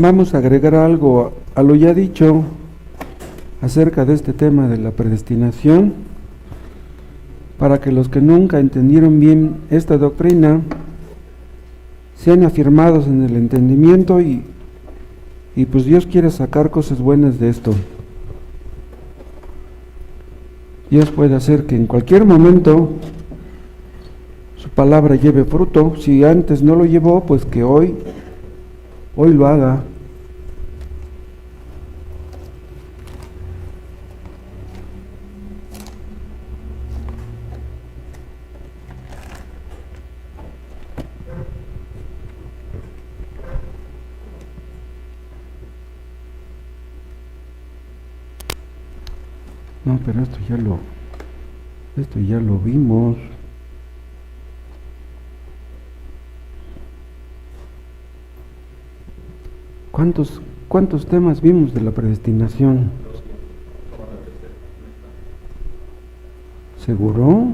Vamos a agregar algo a lo ya dicho acerca de este tema de la predestinación, para que los que nunca entendieron bien esta doctrina sean afirmados en el entendimiento y pues Dios quiere sacar cosas buenas de esto. Dios puede hacer que en cualquier momento su palabra lleve fruto. Si antes no lo llevó, pues que hoy lo haga. No, pero esto ya lo vimos. ¿Cuántos temas vimos de la predestinación? ¿Seguro?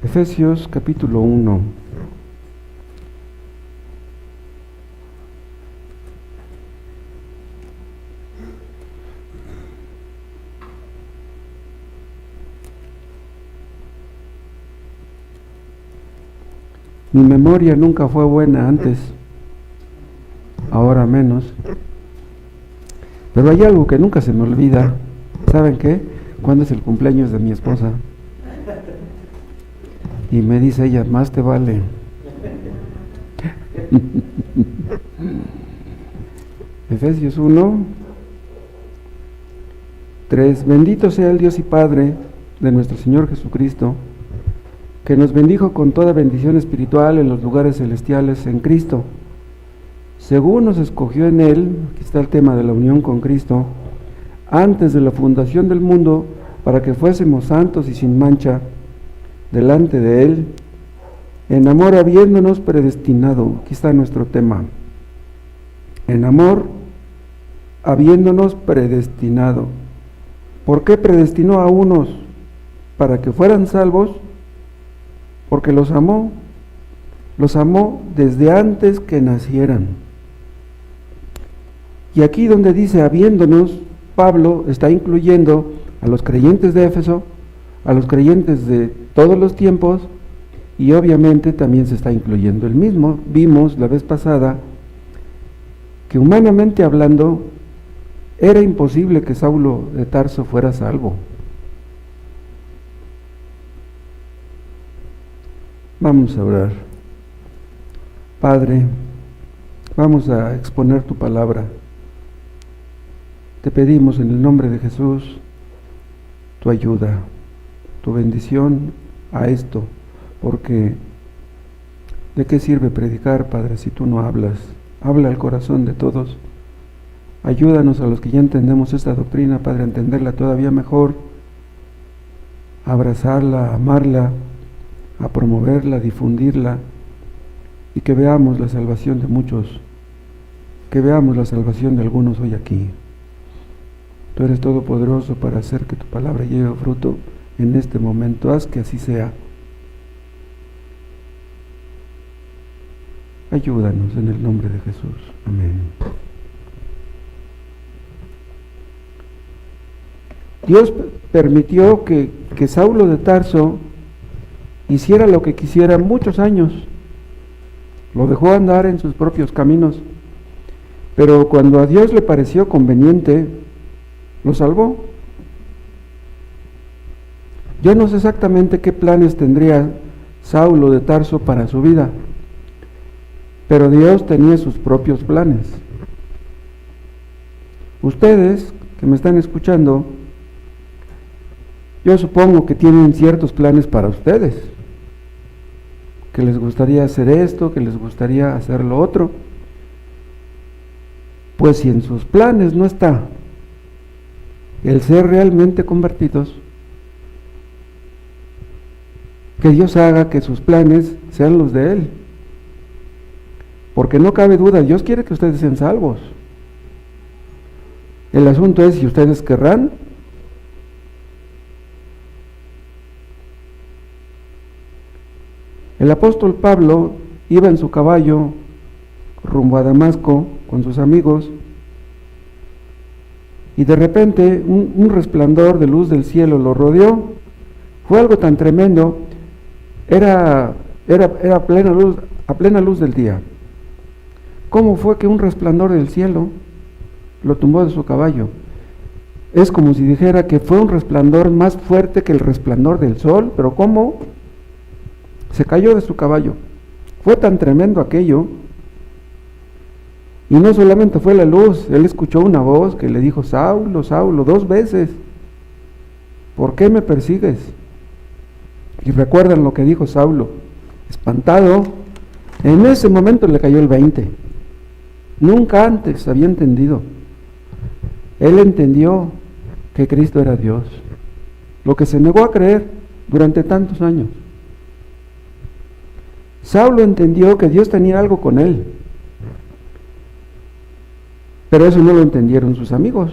Efesios capítulo 1. Mi memoria nunca fue buena antes, ahora menos. Pero hay algo que nunca se me olvida. ¿Saben qué? ¿Cuándo es el cumpleaños de mi esposa? Y me dice ella, más te vale. Efesios 1, 3. Bendito sea el Dios y Padre de nuestro Señor Jesucristo, que nos bendijo con toda bendición espiritual en los lugares celestiales en Cristo, según nos escogió en Él, aquí está el tema de la unión con Cristo, antes de la fundación del mundo, para que fuésemos santos y sin mancha delante de Él, en amor habiéndonos predestinado. Aquí está nuestro tema. En amor habiéndonos predestinado. ¿Por qué predestinó a unos para que fueran salvos? Porque los amó desde antes que nacieran. Y aquí donde dice habiéndonos, Pablo está incluyendo a los creyentes de Éfeso, a los creyentes de todos los tiempos, y obviamente también se está incluyendo él mismo. Vimos la vez pasada que humanamente hablando era imposible que Saulo de Tarso fuera salvo. Vamos a orar. Padre, vamos a exponer tu palabra. Te pedimos en el nombre de Jesús tu ayuda, tu bendición a esto, porque ¿de qué sirve predicar, Padre, si tú no hablas? Habla al corazón de todos. Ayúdanos a los que ya entendemos esta doctrina, Padre, a entenderla todavía mejor, a abrazarla, a amarla, a promoverla, a difundirla, y que veamos la salvación de muchos, que veamos la salvación de algunos hoy aquí. Tú eres todopoderoso para hacer que tu palabra lleve fruto en este momento. Haz que así sea. Ayúdanos en el nombre de Jesús. Amén. Dios permitió que Saulo de Tarso hiciera lo que quisiera muchos años. Lo dejó andar en sus propios caminos. Pero cuando a Dios le pareció conveniente, lo salvó. Yo no sé exactamente qué planes tendría Saulo de Tarso para su vida, pero Dios tenía sus propios planes. Ustedes que me están escuchando, yo supongo que tienen ciertos planes para ustedes, que les gustaría hacer esto, que les gustaría hacer lo otro. Pues si en sus planes no está el ser realmente convertidos, que Dios haga que sus planes sean los de Él. Porque no cabe duda, Dios quiere que ustedes sean salvos. El asunto es si ustedes querrán. El apóstol Pablo iba en su caballo rumbo a Damasco con sus amigos, y de repente un resplandor de luz del cielo lo rodeó. Fue algo tan tremendo, era a plena luz del día. ¿Cómo fue que un resplandor del cielo lo tumbó de su caballo? Es como si dijera que fue un resplandor más fuerte que el resplandor del sol, pero ¿cómo? Se cayó de su caballo. Fue tan tremendo aquello. Y no solamente fue la luz, él escuchó una voz que le dijo: Saulo, Saulo, 2 veces, ¿por qué me persigues? Y recuerdan lo que dijo Saulo, espantado. En ese momento le cayó el 20. Nunca antes había entendido. Él entendió que Cristo era Dios, lo que se negó a creer durante tantos años. Saulo entendió que Dios tenía algo con él, pero eso no lo entendieron sus amigos.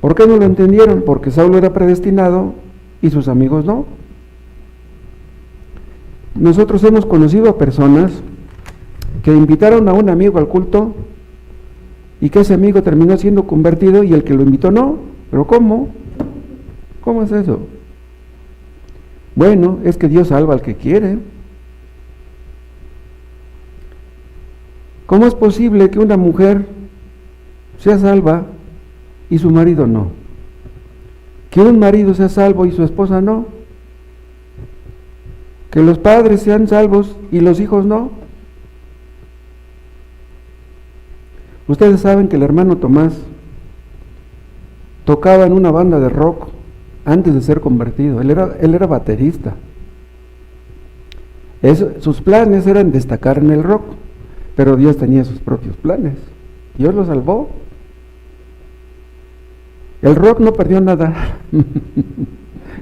¿Por qué no lo entendieron? Porque Saulo era predestinado y sus amigos no. Nosotros hemos conocido a personas que invitaron a un amigo al culto y que ese amigo terminó siendo convertido y el que lo invitó no. ¿Pero cómo? ¿Cómo es eso? Bueno, es que Dios salva al que quiere. ¿Cómo es posible que una mujer sea salva y su marido no? Que un marido sea salvo y su esposa no. Que los padres sean salvos y los hijos no. Ustedes saben que el hermano Tomás tocaba en una banda de rock antes de ser convertido. Él era baterista. Sus planes eran destacar en el rock, pero Dios tenía sus propios planes. Dios lo salvó. El rock no perdió nada.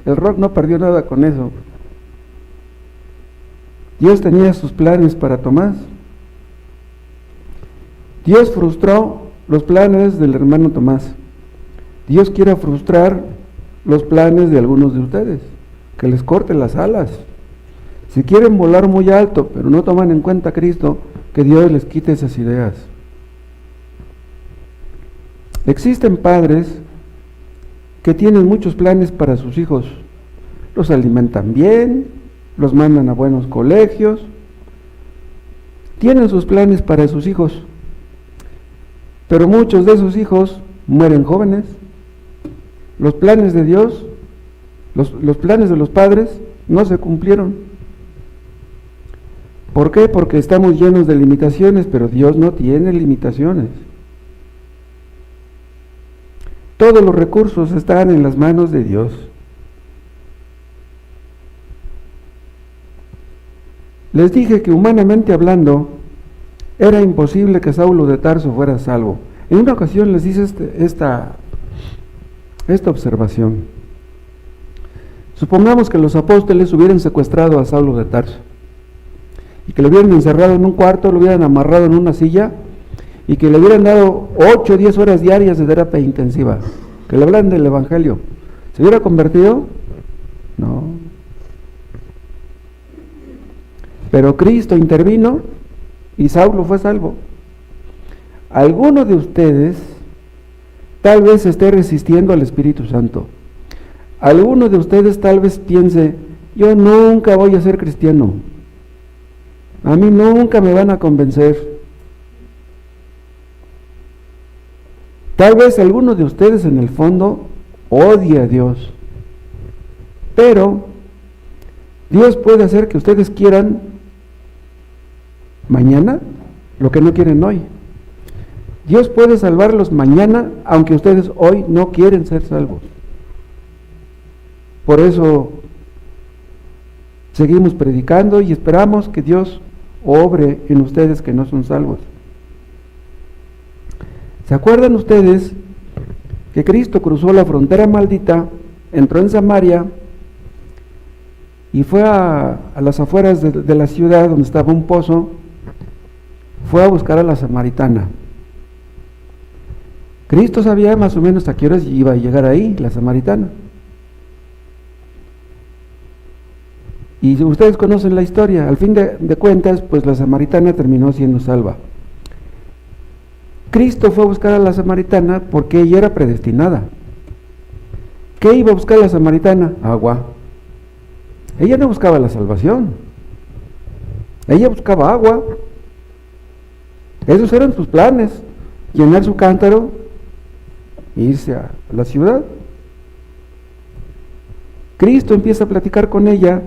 El rock no perdió nada con eso. Dios tenía sus planes para Tomás. Dios frustró los planes del hermano Tomás. Dios quiere frustrar los planes de algunos de ustedes, que les corte las alas. Si quieren volar muy alto, pero no toman en cuenta a Cristo, que Dios les quite esas ideas. Existen padres que tienen muchos planes para sus hijos. Los alimentan bien, los mandan a buenos colegios, tienen sus planes para sus hijos, pero muchos de esos hijos mueren jóvenes. Los planes de Dios, los planes de los padres no se cumplieron. ¿Por qué? Porque estamos llenos de limitaciones, pero Dios no tiene limitaciones. Todos los recursos están en las manos de Dios. Les dije que humanamente hablando, era imposible que Saulo de Tarso fuera salvo. En una ocasión les hice esta observación. Supongamos que los apóstoles hubieran secuestrado a Saulo de Tarso y que lo hubieran encerrado en un cuarto, lo hubieran amarrado en una silla y que le hubieran dado 8 o 10 horas diarias de terapia intensiva, que le hablan del evangelio. ¿Se hubiera convertido? No. Pero Cristo intervino y Saulo fue salvo. Alguno de ustedes tal vez esté resistiendo al Espíritu Santo. Alguno de ustedes tal vez piense: yo nunca voy a ser cristiano. A mí nunca me van a convencer. Tal vez alguno de ustedes en el fondo odia a Dios. Pero Dios puede hacer que ustedes quieran mañana lo que no quieren hoy. Dios puede salvarlos mañana, aunque ustedes hoy no quieren ser salvos. Por eso seguimos predicando y esperamos que Dios obre en ustedes que no son salvos. ¿Se acuerdan ustedes que Cristo cruzó la frontera maldita, entró en Samaria y fue a las afueras de la ciudad donde estaba un pozo? Fue a buscar a la samaritana. Cristo sabía más o menos a qué horas iba a llegar ahí, la samaritana. Y ustedes conocen la historia, al fin de cuentas, pues la samaritana terminó siendo salva. Cristo fue a buscar a la samaritana porque ella era predestinada. ¿Qué iba a buscar la samaritana? Agua. Ella no buscaba la salvación. Ella buscaba agua. Esos eran sus planes. Llenar su cántaro e irse a la ciudad. Cristo empieza a platicar con ella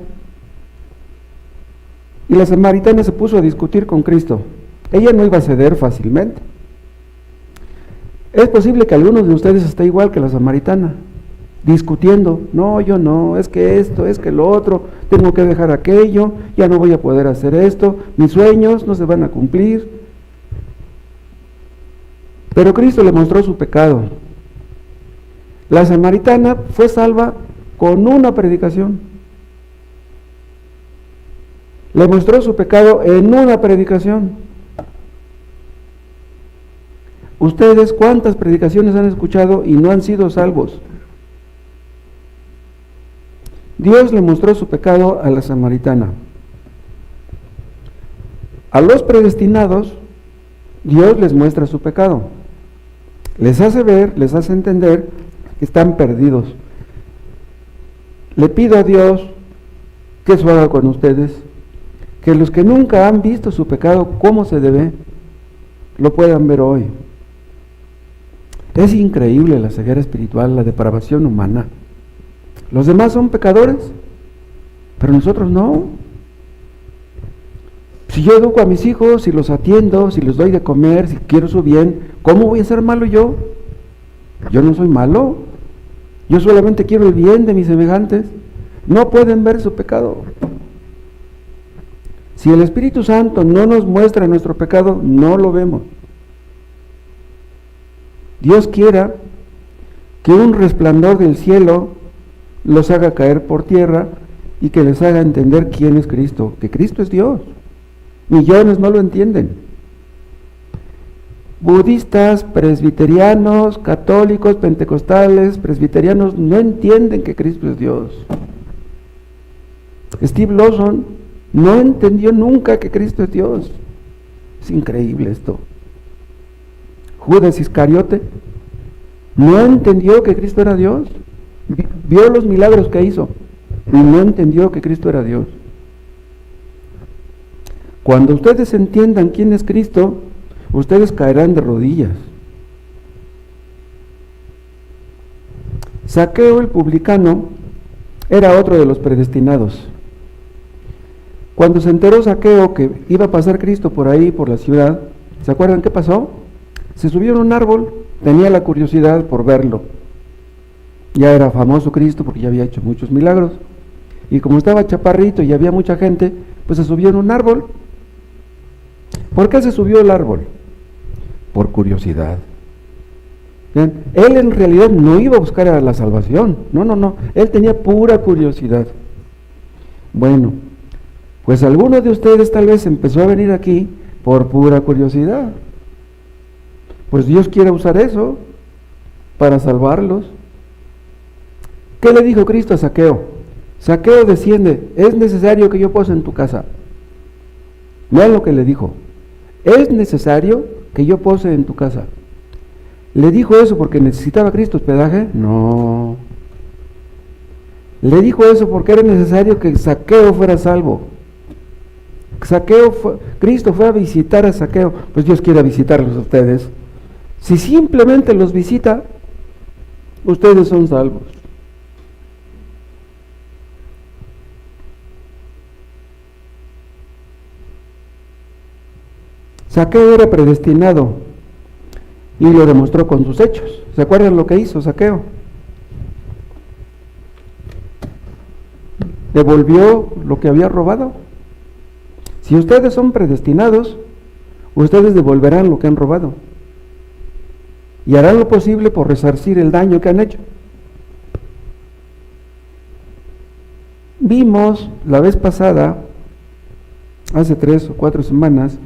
y la samaritana se puso a discutir con Cristo. Ella no iba a ceder fácilmente. Es posible que algunos de ustedes esté igual que la samaritana, discutiendo, no, yo no, es que esto, es que lo otro, tengo que dejar aquello, ya no voy a poder hacer esto, mis sueños no se van a cumplir. Pero Cristo le mostró su pecado. La samaritana fue salva con una predicación. Le mostró su pecado en una predicación. ¿Ustedes cuántas predicaciones han escuchado y no han sido salvos? Dios le mostró su pecado a la samaritana. A los predestinados, Dios les muestra su pecado. Les hace ver, les hace entender que están perdidos. Le pido a Dios que eso haga con ustedes, que los que nunca han visto su pecado como se debe, lo puedan ver hoy. Es increíble la ceguera espiritual, la depravación humana. Los demás son pecadores, pero nosotros no. Si yo educo a mis hijos, si los atiendo, si les doy de comer, si quiero su bien, ¿cómo voy a ser malo yo? Yo no soy malo. Yo solamente quiero el bien de mis semejantes. No pueden ver su pecado. Si el Espíritu Santo no nos muestra nuestro pecado, no lo vemos. Dios quiera que un resplandor del cielo los haga caer por tierra y que les haga entender quién es Cristo, que Cristo es Dios. Millones no lo entienden. Budistas, presbiterianos, católicos, pentecostales, presbiterianos no entienden que Cristo es Dios. Steve Lawson no entendió nunca que Cristo es Dios. Es increíble esto. Judas Iscariote no entendió que Cristo era Dios. Vio los milagros que hizo y no entendió que Cristo era Dios. Cuando ustedes entiendan quién es Cristo, ustedes caerán de rodillas. Zaqueo el publicano era otro de los predestinados. Cuando se enteró Zaqueo que iba a pasar Cristo por ahí, por la ciudad, ¿se acuerdan qué pasó? Se subió en un árbol, tenía la curiosidad por verlo. Ya era famoso Cristo porque ya había hecho muchos milagros. Y como estaba chaparrito y había mucha gente, pues se subió en un árbol. ¿Por qué se subió al árbol? Por curiosidad. Bien, él en realidad no iba a buscar a la salvación. No. Él tenía pura curiosidad. Bueno, pues alguno de ustedes tal vez empezó a venir aquí por pura curiosidad. Pues Dios quiere usar eso para salvarlos. ¿Qué le dijo Cristo a Zaqueo? Zaqueo, desciende, es necesario que yo pose en tu casa. Vean lo que le dijo. Es necesario que yo pose en tu casa. ¿Le dijo eso porque necesitaba Cristo hospedaje? No. Le dijo eso porque era necesario que Zaqueo fuera salvo. Cristo fue a visitar a Zaqueo, pues Dios quiere visitarlos a ustedes. Si simplemente los visita, ustedes son salvos. Zaqueo era predestinado y lo demostró con sus hechos. ¿Se acuerdan lo que hizo Zaqueo? Devolvió lo que había robado. Si ustedes son predestinados, ustedes devolverán lo que han robado y harán lo posible por resarcir el daño que han hecho. Vimos la vez pasada, hace 3 o 4 semanas,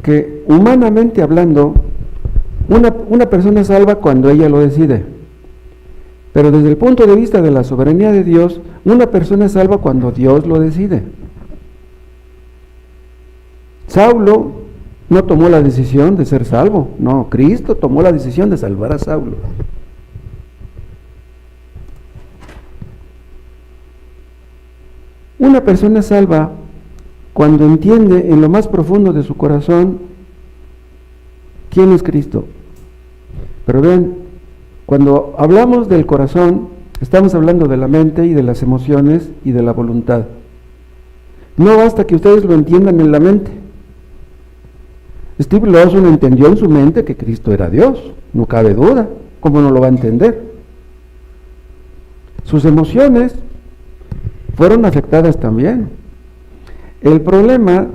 que humanamente hablando, una persona es salva cuando ella lo decide. Pero desde el punto de vista de la soberanía de Dios, una persona es salva cuando Dios lo decide. Saulo no tomó la decisión de ser salvo, no, Cristo tomó la decisión de salvar a Saulo. Una persona es salva cuando entiende en lo más profundo de su corazón quién es Cristo. Pero ven, cuando hablamos del corazón, estamos hablando de la mente y de las emociones y de la voluntad. No basta que ustedes lo entiendan en la mente. Steve Lawson entendió en su mente que Cristo era Dios, no cabe duda. ¿Cómo no lo va a entender? Sus emociones fueron afectadas también. El problema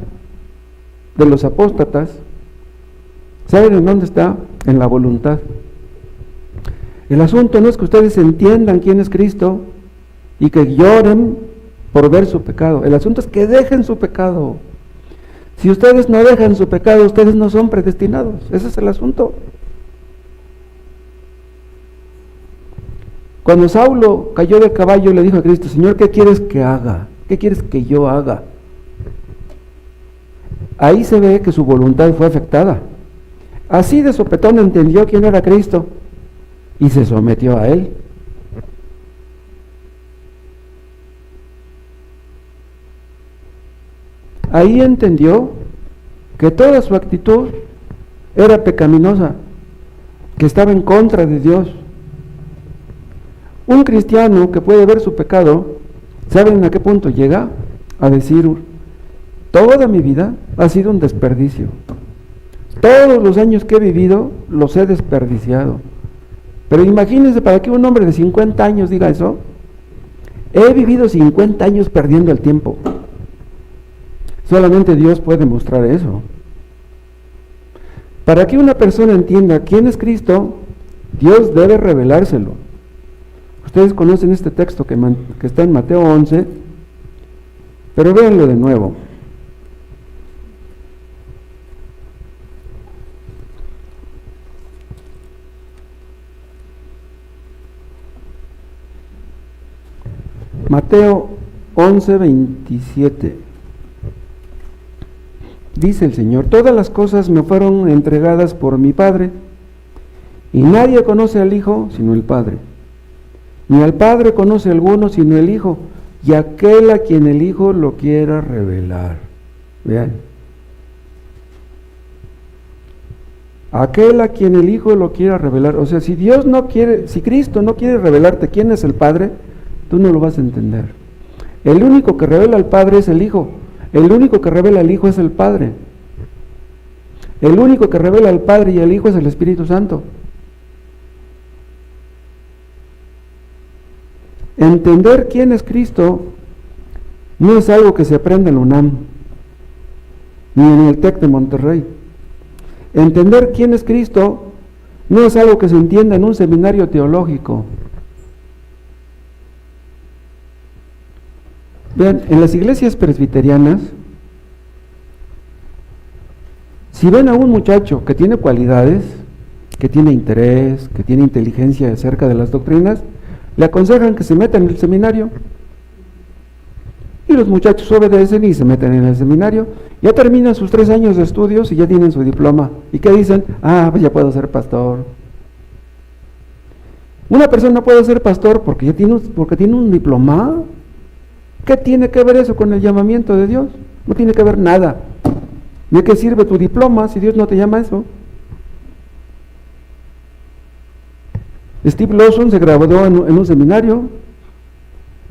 de los apóstatas, ¿saben en dónde está? En la voluntad. El asunto no es que ustedes entiendan quién es Cristo y que lloren por ver su pecado. El asunto es que dejen su pecado. Si ustedes no dejan su pecado, ustedes no son predestinados. Ese es el asunto. Cuando Saulo cayó del caballo, le dijo a Cristo: Señor, ¿qué quieres que haga? ¿Qué quieres que yo haga? Ahí se ve que su voluntad fue afectada. Así de sopetón entendió quién era Cristo y se sometió a él. Ahí entendió que toda su actitud era pecaminosa, que estaba en contra de Dios. Un cristiano que puede ver su pecado, ¿saben a qué punto llega? A decir: toda mi vida ha sido un desperdicio. Todos los años que he vivido los he desperdiciado. Pero imagínense, para que un hombre de 50 años diga eso, he vivido 50 años perdiendo el tiempo. Solamente Dios puede mostrar eso. Para que una persona entienda quién es Cristo, Dios debe revelárselo. Ustedes conocen este texto que está en Mateo 11, pero véanlo de nuevo. Mateo 11, 27. Dice el Señor: todas las cosas me fueron entregadas por mi Padre, y nadie conoce al Hijo sino el Padre, ni al Padre conoce alguno sino el Hijo, y aquel a quien el Hijo lo quiera revelar. Vean. Aquel a quien el Hijo lo quiera revelar. O sea, si Cristo no quiere revelarte quién es el Padre, tú no lo vas a entender. El único que revela al Padre es el Hijo. El único que revela al Hijo es el Padre. El único que revela al Padre y al Hijo es el Espíritu Santo. Entender quién es Cristo no es algo que se aprende en la UNAM, ni en el TEC de Monterrey. Entender quién es Cristo no es algo que se entienda en un seminario teológico. Vean, en las iglesias presbiterianas, si ven a un muchacho que tiene cualidades, que tiene interés, que tiene inteligencia acerca de las doctrinas, le aconsejan que se meta en el seminario. Y los muchachos obedecen y se meten en el seminario. Ya terminan sus 3 años de estudios y ya tienen su diploma. ¿Y qué dicen? Pues ya puedo ser pastor. Una persona no puede ser pastor porque tiene un diploma. ¿Qué tiene que ver eso con el llamamiento de Dios? No tiene que ver nada. ¿De qué sirve tu diploma si Dios no te llama a eso? Steve Lawson se graduó en un seminario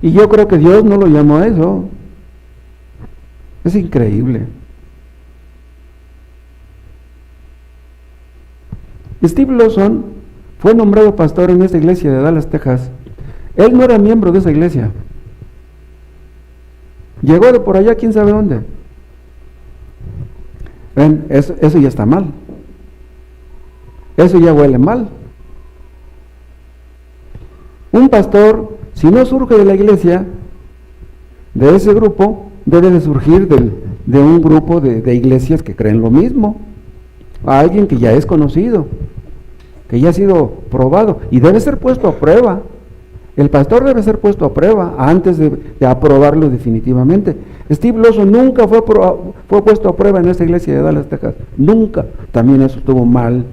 y yo creo que Dios no lo llamó a eso. Es increíble. Steve Lawson fue nombrado pastor en esta iglesia de Dallas, Texas. Él no era miembro de esa iglesia. Llegó de por allá, quién sabe dónde. Ven, eso ya está mal. Eso ya huele mal. Un pastor, si no surge de la iglesia, de ese grupo, debe de surgir de un grupo de iglesias que creen lo mismo. A alguien que ya es conocido, que ya ha sido probado, y debe ser puesto a prueba. El pastor debe ser puesto a prueba antes de aprobarlo definitivamente. Steve Lawson nunca fue puesto a prueba en esta iglesia de Dallas, Texas. Nunca. También eso estuvo mal.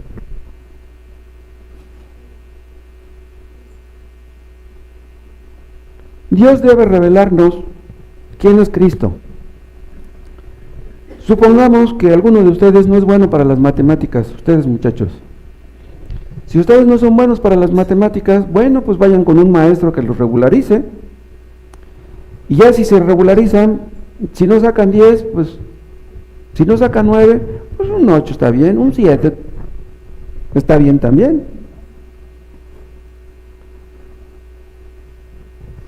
Dios debe revelarnos quién es Cristo. Supongamos que alguno de ustedes no es bueno para las matemáticas, ustedes muchachos. Si ustedes no son buenos para las matemáticas, bueno, pues vayan con un maestro que los regularice. Y ya si se regularizan, si no sacan 10, pues, si no sacan 9, pues un 8 está bien, un 7 está bien también.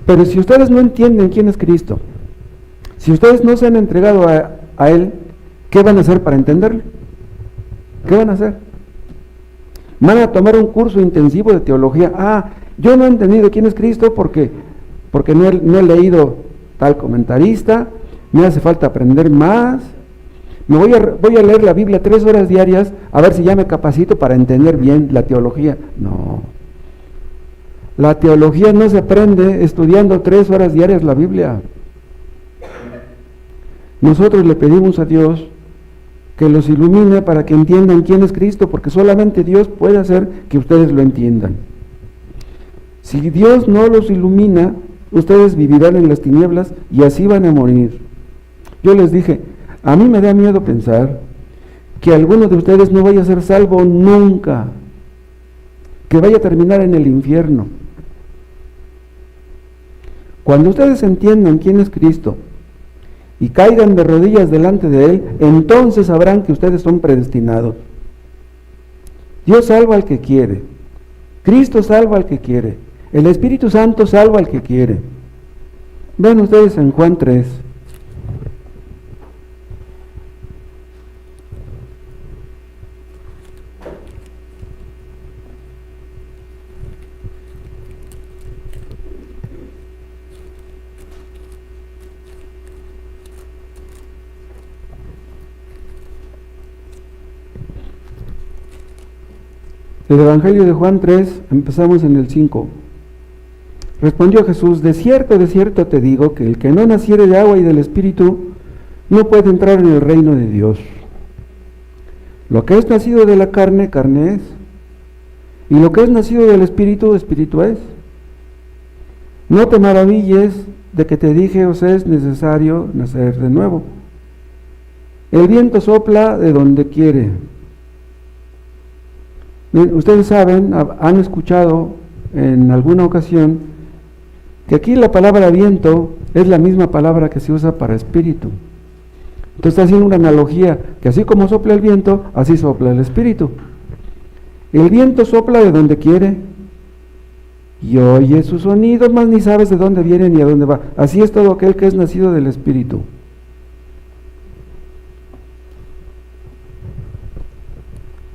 Pero si ustedes no entienden quién es Cristo, si ustedes no se han entregado a Él, ¿qué van a hacer para entenderlo? ¿Qué van a hacer? Van a tomar un curso intensivo de teología. Yo no he entendido quién es Cristo porque no he leído tal comentarista, me hace falta aprender más. Voy a leer la Biblia 3 horas diarias a ver si ya me capacito para entender bien la teología. No. La teología no se aprende estudiando 3 horas diarias la Biblia. Nosotros le pedimos a Dios que los ilumine para que entiendan quién es Cristo, porque solamente Dios puede hacer que ustedes lo entiendan. Si Dios no los ilumina, ustedes vivirán en las tinieblas y así van a morir. Yo les dije, a mí me da miedo pensar que alguno de ustedes no vaya a ser salvo nunca, que vaya a terminar en el infierno. Cuando ustedes entiendan quién es Cristo y caigan de rodillas delante de Él, entonces sabrán que ustedes son predestinados. Dios salva al que quiere, Cristo salva al que quiere, el Espíritu Santo salva al que quiere. Ven ustedes en Juan 3. El Evangelio de Juan 3, empezamos en el 5. Respondió Jesús, de cierto te digo, que el que no naciere de agua y del Espíritu, no puede entrar en el reino de Dios. Lo que es nacido de la carne, carne es, y lo que es nacido del Espíritu, Espíritu es. No te maravilles de que te dije, os es necesario nacer de nuevo. El viento sopla de donde quiere. Ustedes saben, han escuchado en alguna ocasión que aquí la palabra viento es la misma palabra que se usa para espíritu. Entonces está haciendo una analogía, que así como sopla el viento, así sopla el espíritu. El viento sopla de donde quiere y oye su sonido, mas ni sabes de dónde viene ni a dónde va. Así es todo aquel que es nacido del espíritu.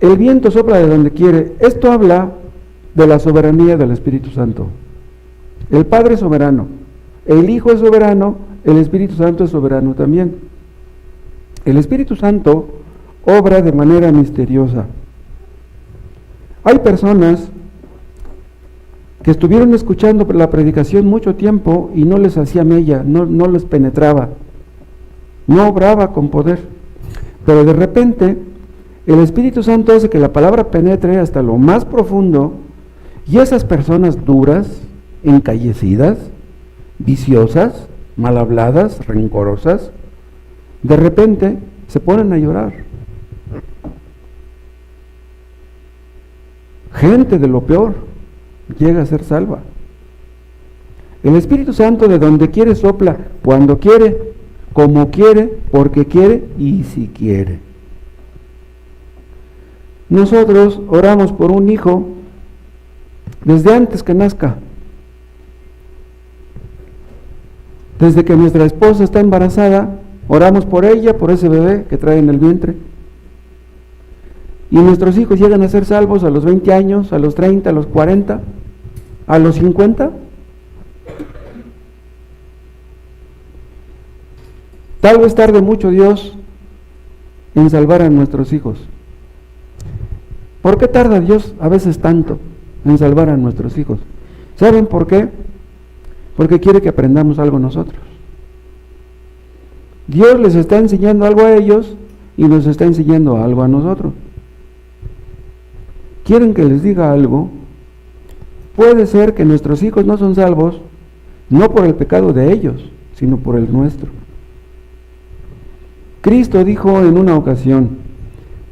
El viento sopla de donde quiere. Esto habla de la soberanía del Espíritu Santo. El Padre es soberano, el Hijo es soberano, el Espíritu Santo es soberano también. El Espíritu Santo obra de manera misteriosa. Hay personas que estuvieron escuchando la predicación mucho tiempo y no les hacía mella, no les penetraba, no obraba con poder, pero de repente el Espíritu Santo hace que la palabra penetre hasta lo más profundo y esas personas duras, encallecidas, viciosas, mal habladas, rencorosas, de repente se ponen a llorar. Gente de lo peor llega a ser salva. El Espíritu Santo de donde quiere sopla, cuando quiere, como quiere, porque quiere y si quiere. Nosotros oramos por un hijo desde antes que nazca. Desde que nuestra esposa está embarazada, oramos por ella, por ese bebé que trae en el vientre. Y nuestros hijos llegan a ser salvos a los 20 años, a los 30, a los 40, a los 50. Tal vez tarde mucho Dios en salvar a nuestros hijos. ¿Por qué tarda Dios a veces tanto en salvar a nuestros hijos? ¿Saben por qué? porque quiere que aprendamos algo nosotros. Dios les está enseñando algo a ellos y nos está enseñando algo a nosotros. ¿Quieren que les diga algo? Puede ser que nuestros hijos no son salvos, no por el pecado de ellos, sino por el nuestro. Cristo dijo en una ocasión: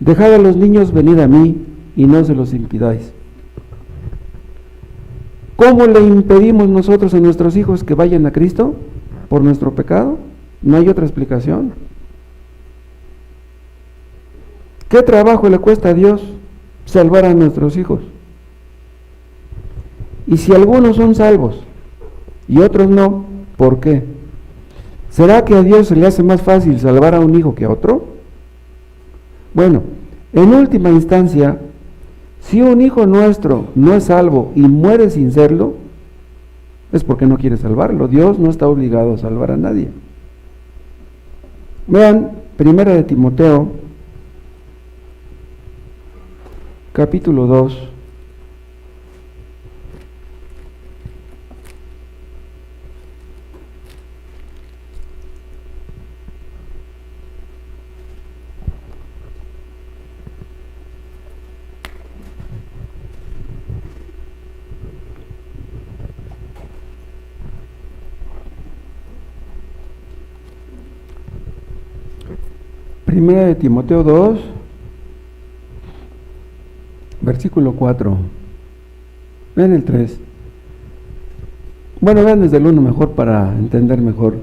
dejad a los niños venir a mí y no se los impidáis. ¿Cómo le impedimos nosotros a nuestros hijos que vayan a Cristo? ¿Por nuestro pecado? No hay otra explicación. ¿Qué trabajo le cuesta a Dios salvar a nuestros hijos? Y si algunos son salvos y otros no, ¿por qué? ¿Será que a Dios se le hace más fácil salvar a un hijo que a otro? Bueno, en última instancia, si un hijo nuestro no es salvo y muere sin serlo, es porque no quiere salvarlo. Dios no está obligado a salvar a nadie. Vean, 1 de Timoteo, capítulo 2. Primera de Timoteo 2, versículo 4. Vean el 3. Bueno, vean desde el 1 mejor para entender mejor.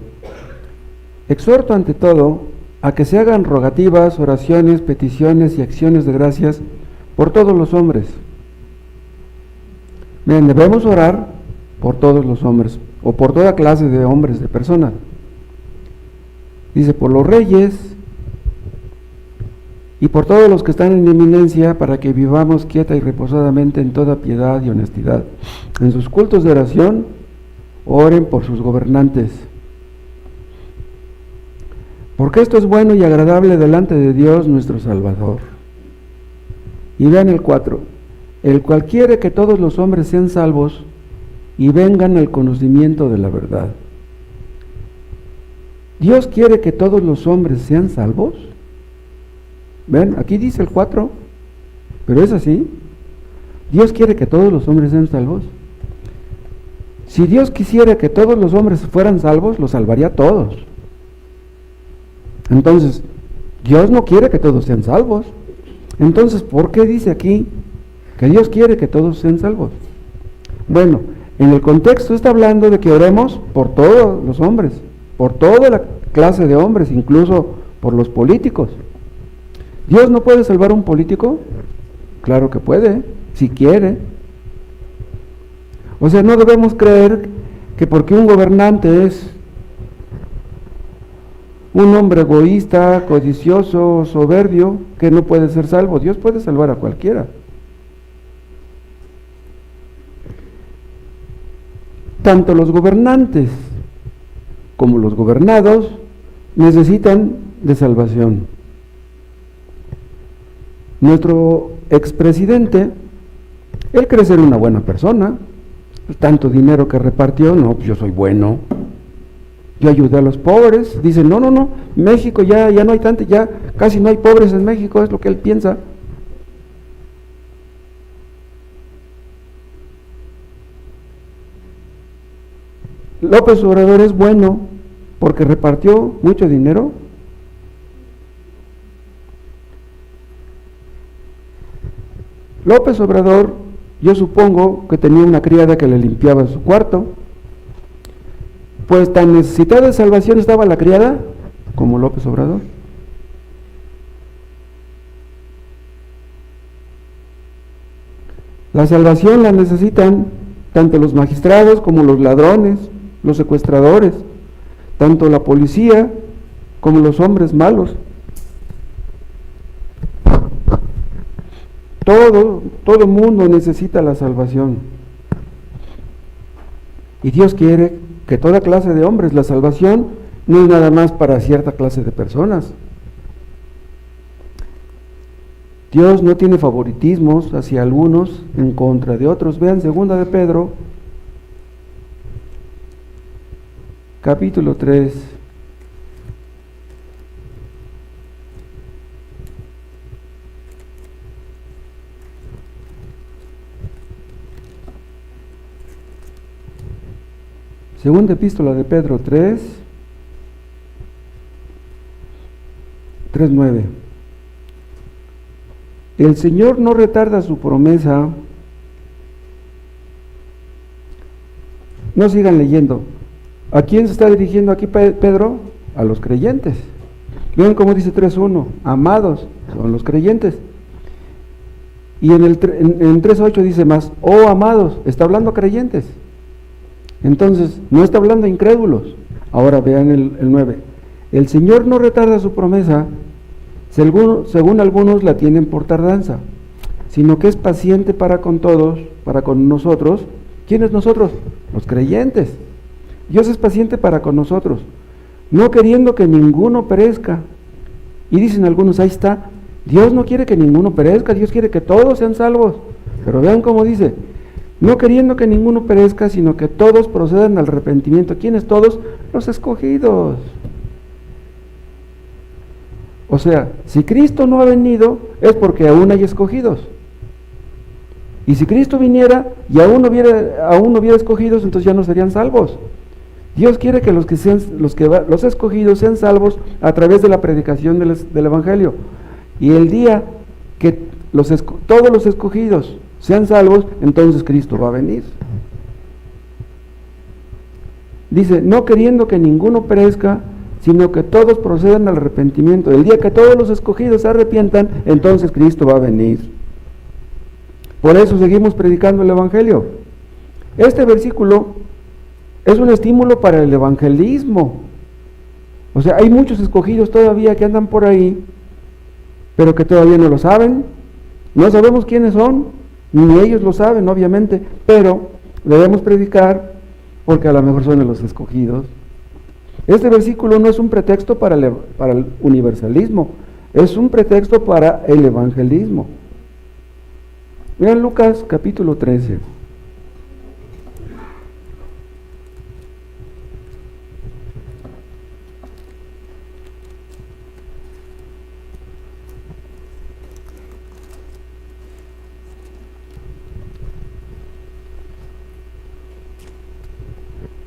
Exhorto ante todo a que se hagan rogativas, oraciones, peticiones y acciones de gracias por todos los hombres. Vean, debemos orar por todos los hombres, o por toda clase de hombres, de personas. Dice, por los reyes y por todos los que están en eminencia, para que vivamos quieta y reposadamente en toda piedad y honestidad. En sus cultos de oración, oren por sus gobernantes, porque esto es bueno y agradable delante de Dios nuestro Salvador. Y vean el 4, el cual quiere que todos los hombres sean salvos y vengan al conocimiento de la verdad. ¿Dios quiere que todos los hombres sean salvos? Ven, aquí dice el 4, pero es así. Dios quiere que todos los hombres sean salvos. Si Dios quisiera que todos los hombres fueran salvos, los salvaría a todos. Entonces, Dios no quiere que todos sean salvos. Entonces, ¿por qué dice aquí que Dios quiere que todos sean salvos? Bueno, en el contexto está hablando de que oremos por todos los hombres, por toda la clase de hombres, incluso por los políticos. ¿Dios no puede salvar a un político? Claro que puede, si quiere. O sea, no debemos creer que porque un gobernante es un hombre egoísta, codicioso, soberbio, que no puede ser salvo. Dios puede salvar a cualquiera. Tanto los gobernantes como los gobernados necesitan de salvación. Nuestro expresidente, él cree ser una buena persona. Tanto dinero que repartió, no, pues yo soy bueno, yo ayudé a los pobres. Dice, no, México ya no hay tanto, ya casi no hay pobres en México, es lo que él piensa. López Obrador es bueno porque repartió mucho dinero. López Obrador, yo supongo que tenía una criada que le limpiaba su cuarto. Pues tan necesitada de salvación estaba la criada como López Obrador. La salvación la necesitan tanto los magistrados como los ladrones, los secuestradores, tanto la policía como los hombres malos. Todo mundo necesita la salvación. Y Dios quiere que toda clase de hombres, la salvación no es nada más para cierta clase de personas. Dios no tiene favoritismos hacia algunos en contra de otros. Vean 2 de Pedro, capítulo 3. Segunda epístola de Pedro 3:9. El Señor no retarda su promesa. No sigan leyendo. ¿A quién se está dirigiendo aquí Pedro? A los creyentes. Vean cómo dice 3:1, amados, son los creyentes. Y en 3:8 dice más, oh amados, está hablando a creyentes. Entonces, no está hablando a incrédulos. Ahora vean el 9. El Señor no retarda su promesa, según algunos la tienen por tardanza, sino que es paciente para con todos, para con nosotros. ¿Quiénes nosotros? Los creyentes. Dios es paciente para con nosotros, no queriendo que ninguno perezca. Y dicen algunos, ahí está, Dios no quiere que ninguno perezca, Dios quiere que todos sean salvos. Pero vean cómo dice, no queriendo que ninguno perezca, sino que todos procedan al arrepentimiento. ¿Quiénes todos? Los escogidos. O sea, si Cristo no ha venido, es porque aún hay escogidos. Y si Cristo viniera y aún no hubiera escogidos, entonces ya no serían salvos. Dios quiere que los escogidos sean salvos a través de la predicación del Evangelio. Y el día que todos los escogidos sean salvos, entonces Cristo va a venir. Dice, no queriendo que ninguno perezca, sino que todos procedan al arrepentimiento. El día que todos los escogidos se arrepientan, entonces Cristo va a venir. Por eso seguimos predicando el Evangelio. Este versículo es un estímulo para el evangelismo. O sea, hay muchos escogidos todavía que andan por ahí, pero que todavía no lo saben. No sabemos quiénes son, ni ellos lo saben, obviamente, pero debemos predicar porque a lo mejor son de los escogidos. Este versículo no es un pretexto para el universalismo, es un pretexto para el evangelismo. Vean Lucas capítulo 13.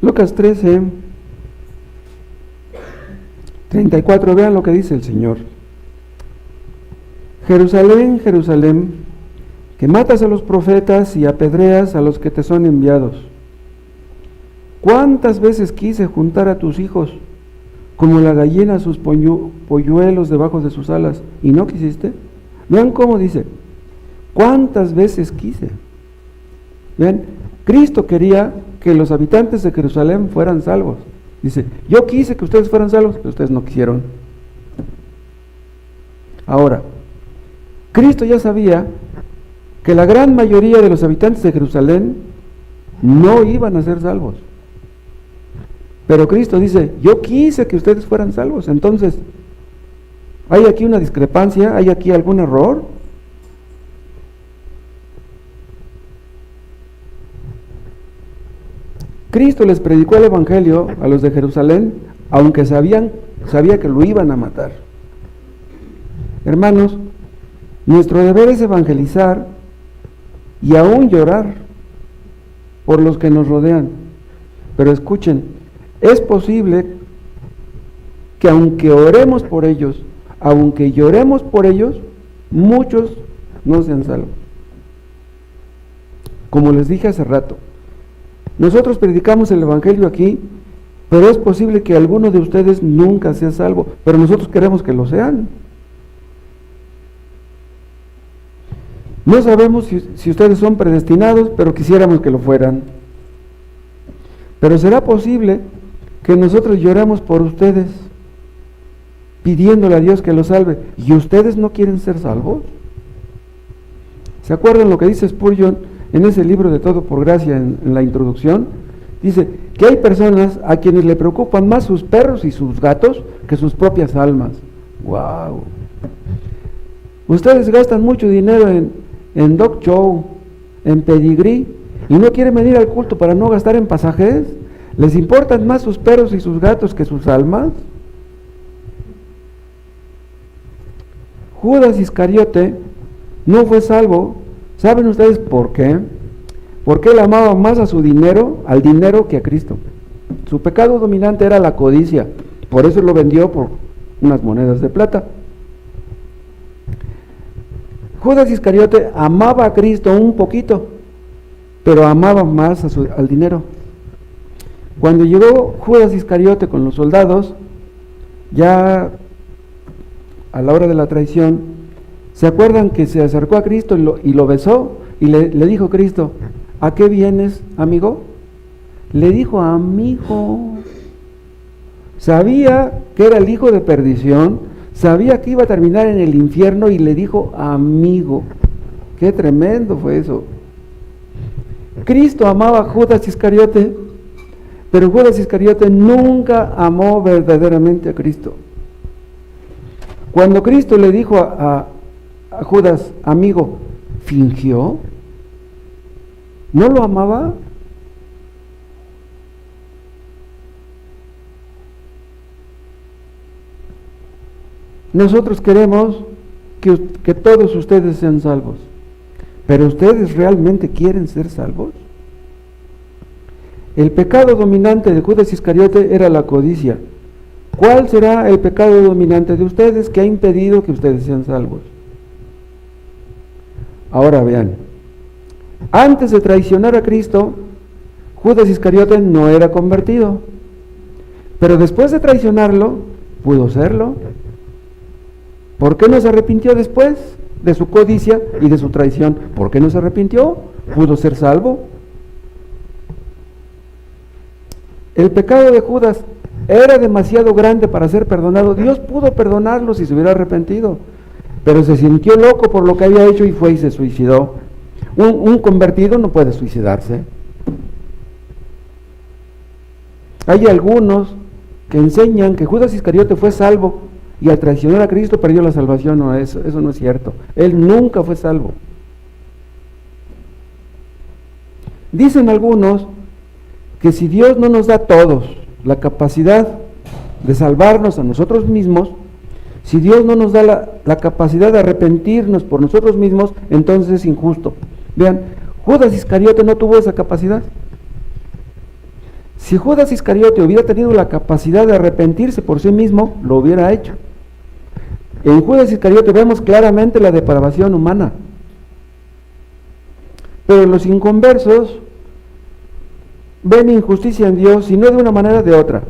Lucas 13, 34, vean lo que dice el Señor. Jerusalén, Jerusalén, que matas a los profetas y apedreas a los que te son enviados. ¿Cuántas veces quise juntar a tus hijos, como la gallina sus polluelos debajo de sus alas, y no quisiste? Vean cómo dice, ¿cuántas veces quise? Vean, Cristo quería que los habitantes de Jerusalén fueran salvos. Dice, yo quise que ustedes fueran salvos, pero ustedes no quisieron. Ahora, Cristo ya sabía que la gran mayoría de los habitantes de Jerusalén no iban a ser salvos. Pero Cristo dice, yo quise que ustedes fueran salvos. Entonces, ¿hay aquí una discrepancia? ¿Hay aquí algún error? Cristo les predicó el Evangelio a los de Jerusalén, aunque sabía que lo iban a matar. Hermanos, nuestro deber es evangelizar y aún llorar por los que nos rodean. Pero escuchen, es posible que aunque oremos por ellos, aunque lloremos por ellos, muchos no sean salvos. Como les dije hace rato, nosotros predicamos el Evangelio aquí, pero es posible que alguno de ustedes nunca sea salvo, pero nosotros queremos que lo sean. No sabemos si ustedes son predestinados, pero quisiéramos que lo fueran. Pero ¿será posible que nosotros lloremos por ustedes, pidiéndole a Dios que los salve, y ustedes no quieren ser salvos? ¿Se acuerdan lo que dice Spurgeon en ese libro de Todo por Gracia, en la introducción? Dice que hay personas a quienes le preocupan más sus perros y sus gatos que sus propias almas. ¡Wow! Ustedes gastan mucho dinero en dog show, en pedigrí, y no quieren venir al culto para no gastar en pasajes. ¿Les importan más sus perros y sus gatos que sus almas? Judas Iscariote no fue salvo. ¿Saben ustedes por qué? Porque él amaba más a su dinero, al dinero, que a Cristo. Su pecado dominante era la codicia, por eso lo vendió por unas monedas de plata. Judas Iscariote amaba a Cristo un poquito, pero amaba más al dinero. Cuando llegó Judas Iscariote con los soldados, ya a la hora de la traición, ¿se acuerdan que se acercó a Cristo y lo besó? Y le dijo Cristo: ¿a qué vienes, amigo? Le dijo: amigo. Sabía que era el hijo de perdición, sabía que iba a terminar en el infierno y le dijo: amigo. Qué tremendo fue eso. Cristo amaba a Judas Iscariote, pero Judas Iscariote nunca amó verdaderamente a Cristo. Cuando Cristo le dijo a Judas: amigo, ¿fingió? ¿No lo amaba? Nosotros queremos que todos ustedes sean salvos, pero ¿ustedes realmente quieren ser salvos? El pecado dominante de Judas Iscariote era la codicia. ¿Cuál será el pecado dominante de ustedes que ha impedido que ustedes sean salvos? Ahora vean, antes de traicionar a Cristo, Judas Iscariote no era convertido, pero después de traicionarlo, pudo serlo. ¿Por qué no se arrepintió después de su codicia y de su traición? ¿Por qué no se arrepintió? Pudo ser salvo. El pecado de Judas era demasiado grande para ser perdonado. Dios pudo perdonarlo si se hubiera arrepentido, pero se sintió loco por lo que había hecho y fue y se suicidó. Un convertido no puede suicidarse. Hay algunos que enseñan que Judas Iscariote fue salvo y al traicionar a Cristo perdió la salvación. No, eso no es cierto. Él nunca fue salvo. Dicen algunos que si Dios no nos da a todos la capacidad de salvarnos a nosotros mismos, si Dios no nos da la capacidad de arrepentirnos por nosotros mismos, entonces es injusto. Vean, Judas Iscariote no tuvo esa capacidad. Si Judas Iscariote hubiera tenido la capacidad de arrepentirse por sí mismo, lo hubiera hecho. En Judas Iscariote vemos claramente la depravación humana. Pero los inconversos ven injusticia en Dios, y no de una manera, de otra.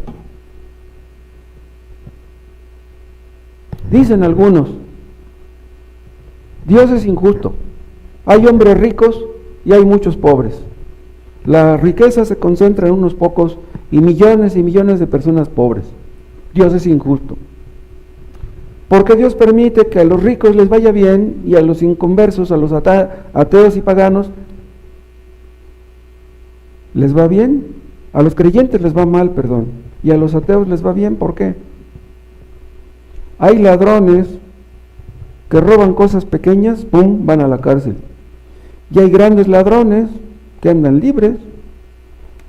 Dicen algunos: Dios es injusto. Hay hombres ricos y hay muchos pobres. La riqueza se concentra en unos pocos y millones de personas pobres. Dios es injusto. Porque Dios permite que a los ricos les vaya bien y a los inconversos, a los ateos y paganos, les va bien. A los creyentes les va mal, perdón, y a los ateos les va bien. ¿Por qué? Hay ladrones que roban cosas pequeñas, ¡pum!, van a la cárcel. Y hay grandes ladrones que andan libres.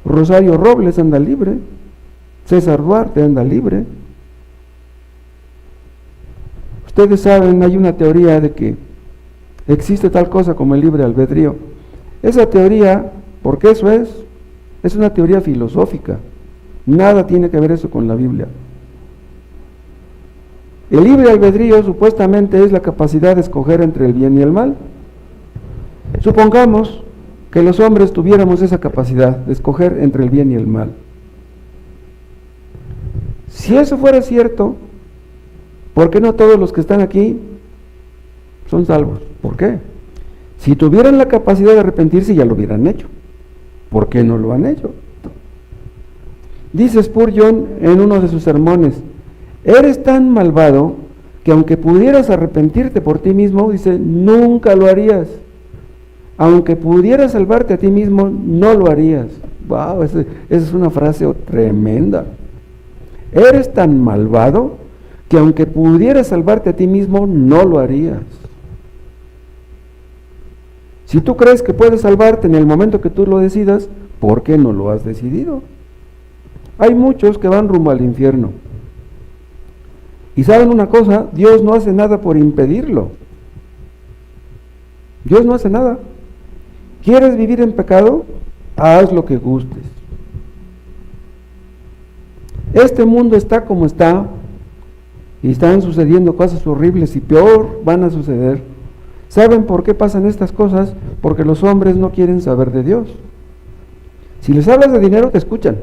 Rosario Robles anda libre, César Duarte anda libre. Ustedes saben, hay una teoría de que existe tal cosa como el libre albedrío. Esa teoría, porque eso es una teoría filosófica. Nada tiene que ver eso con la Biblia. El libre albedrío supuestamente es la capacidad de escoger entre el bien y el mal. Supongamos que los hombres tuviéramos esa capacidad de escoger entre el bien y el mal. Si eso fuera cierto, ¿por qué no todos los que están aquí son salvos? ¿Por qué? Si tuvieran la capacidad de arrepentirse, ya lo hubieran hecho. ¿Por qué no lo han hecho? Dice Spurgeon en uno de sus sermones: eres tan malvado que aunque pudieras arrepentirte por ti mismo, dice, nunca lo harías. Aunque pudieras salvarte a ti mismo, no lo harías. Wow, esa es una frase tremenda. Eres tan malvado que aunque pudieras salvarte a ti mismo, no lo harías. Si tú crees que puedes salvarte en el momento que tú lo decidas, ¿por qué no lo has decidido? Hay muchos que van rumbo al infierno. Y saben una cosa, Dios no hace nada por impedirlo. Dios no hace nada. ¿Quieres vivir en pecado? Haz lo que gustes. Este mundo está como está, y están sucediendo cosas horribles y peor van a suceder. ¿Saben por qué pasan estas cosas? Porque los hombres no quieren saber de Dios. Si les hablas de dinero, te escuchan.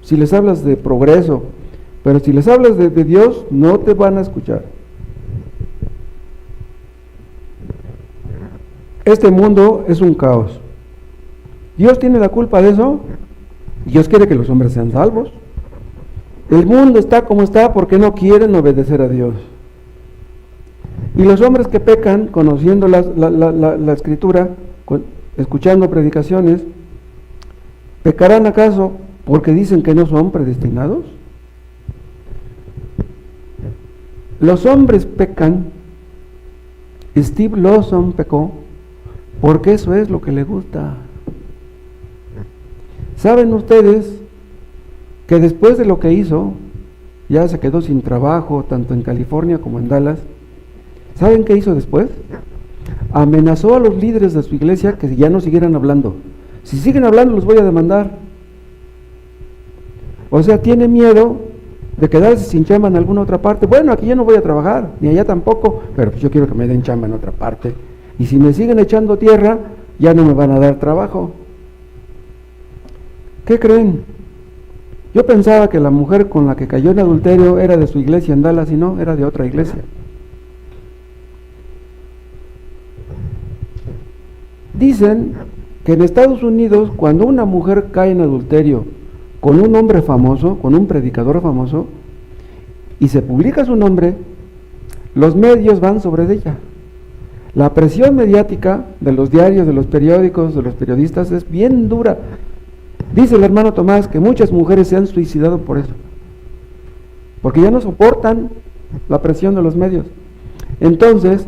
Si les hablas de progreso, pero si les hablas de Dios, no te van a escuchar. Este mundo es un caos. ¿Dios tiene la culpa de eso? Dios quiere que los hombres sean salvos. El mundo está como está porque no quieren obedecer a Dios. Y los hombres que pecan, conociendo la Escritura, escuchando predicaciones, ¿pecarán acaso porque dicen que no son predestinados? Los hombres pecan. Steve Lawson pecó porque eso es lo que le gusta. ¿Saben ustedes que después de lo que hizo, ya se quedó sin trabajo, tanto en California como en Dallas? ¿Saben qué hizo después? Amenazó a los líderes de su iglesia que ya no siguieran hablando. Si siguen hablando, los voy a demandar. O sea, tiene miedo de quedarse sin chamba en alguna otra parte. Bueno, aquí ya no voy a trabajar, ni allá tampoco, pero pues yo quiero que me den chamba en otra parte. Y si me siguen echando tierra, ya no me van a dar trabajo. ¿Qué creen? Yo pensaba que la mujer con la que cayó en adulterio era de su iglesia en Dallas, y no, era de otra iglesia. Dicen que en Estados Unidos, cuando una mujer cae en adulterio con un hombre famoso, con un predicador famoso, y se publica su nombre, los medios van sobre ella. La presión mediática de los diarios, de los periódicos, de los periodistas es bien dura. Dice el hermano Tomás que muchas mujeres se han suicidado por eso, porque ya no soportan la presión de los medios. Entonces,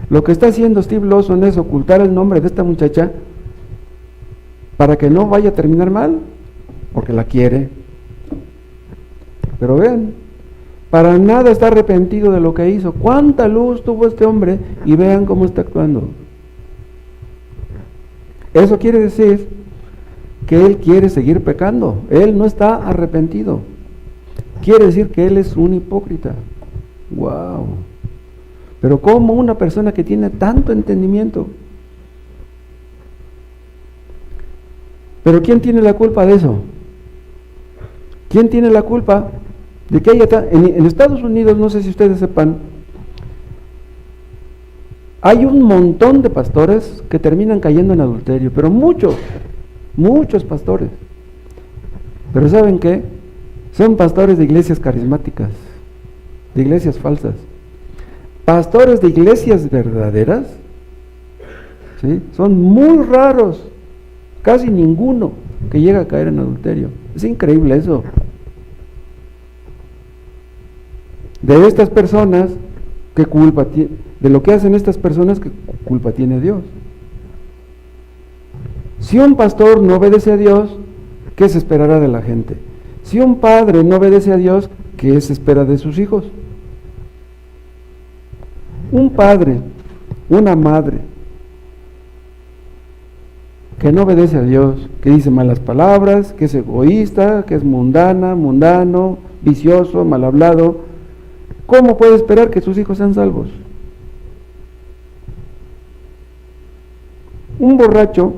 lo que está haciendo Steve Lawson es ocultar el nombre de esta muchacha para que no vaya a terminar mal, porque la quiere. Pero vean, para nada está arrepentido de lo que hizo. ¿Cuánta luz tuvo este hombre? Y vean cómo está actuando. Eso quiere decir que él quiere seguir pecando. Él no está arrepentido. Quiere decir que él es un hipócrita. ¡Wow! Pero ¿cómo una persona que tiene tanto entendimiento? ¿Pero quién tiene la culpa de eso? ¿Quién tiene la culpa de que haya en Estados Unidos, no sé si ustedes sepan, hay un montón de pastores que terminan cayendo en adulterio, pero muchos pastores. Pero ¿saben qué? Son pastores de iglesias carismáticas, de iglesias falsas. Pastores de iglesias verdaderas, ¿sí? Son muy raros, casi ninguno que llega a caer en adulterio. Es increíble eso. De estas personas, ¿qué culpa tiene? De lo que hacen estas personas, ¿qué culpa tiene Dios? Si un pastor no obedece a Dios, ¿qué se esperará de la gente? Si un padre no obedece a Dios, ¿qué se espera de sus hijos? Un padre, una madre que no obedece a Dios, que dice malas palabras, que es egoísta, que es mundano, vicioso, mal hablado, ¿cómo puede esperar que sus hijos sean salvos? Un borracho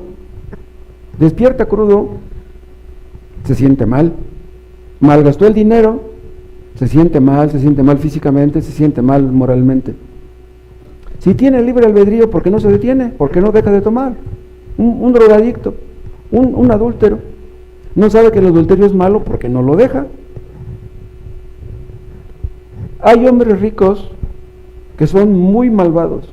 despierta crudo, se siente mal, malgastó el dinero, se siente mal físicamente, se siente mal moralmente. Si tiene libre albedrío, ¿por qué no se detiene? ¿Por qué no deja de tomar? Un drogadicto, un adúltero, no sabe que el adulterio es malo porque no lo deja. Hay hombres ricos que son muy malvados.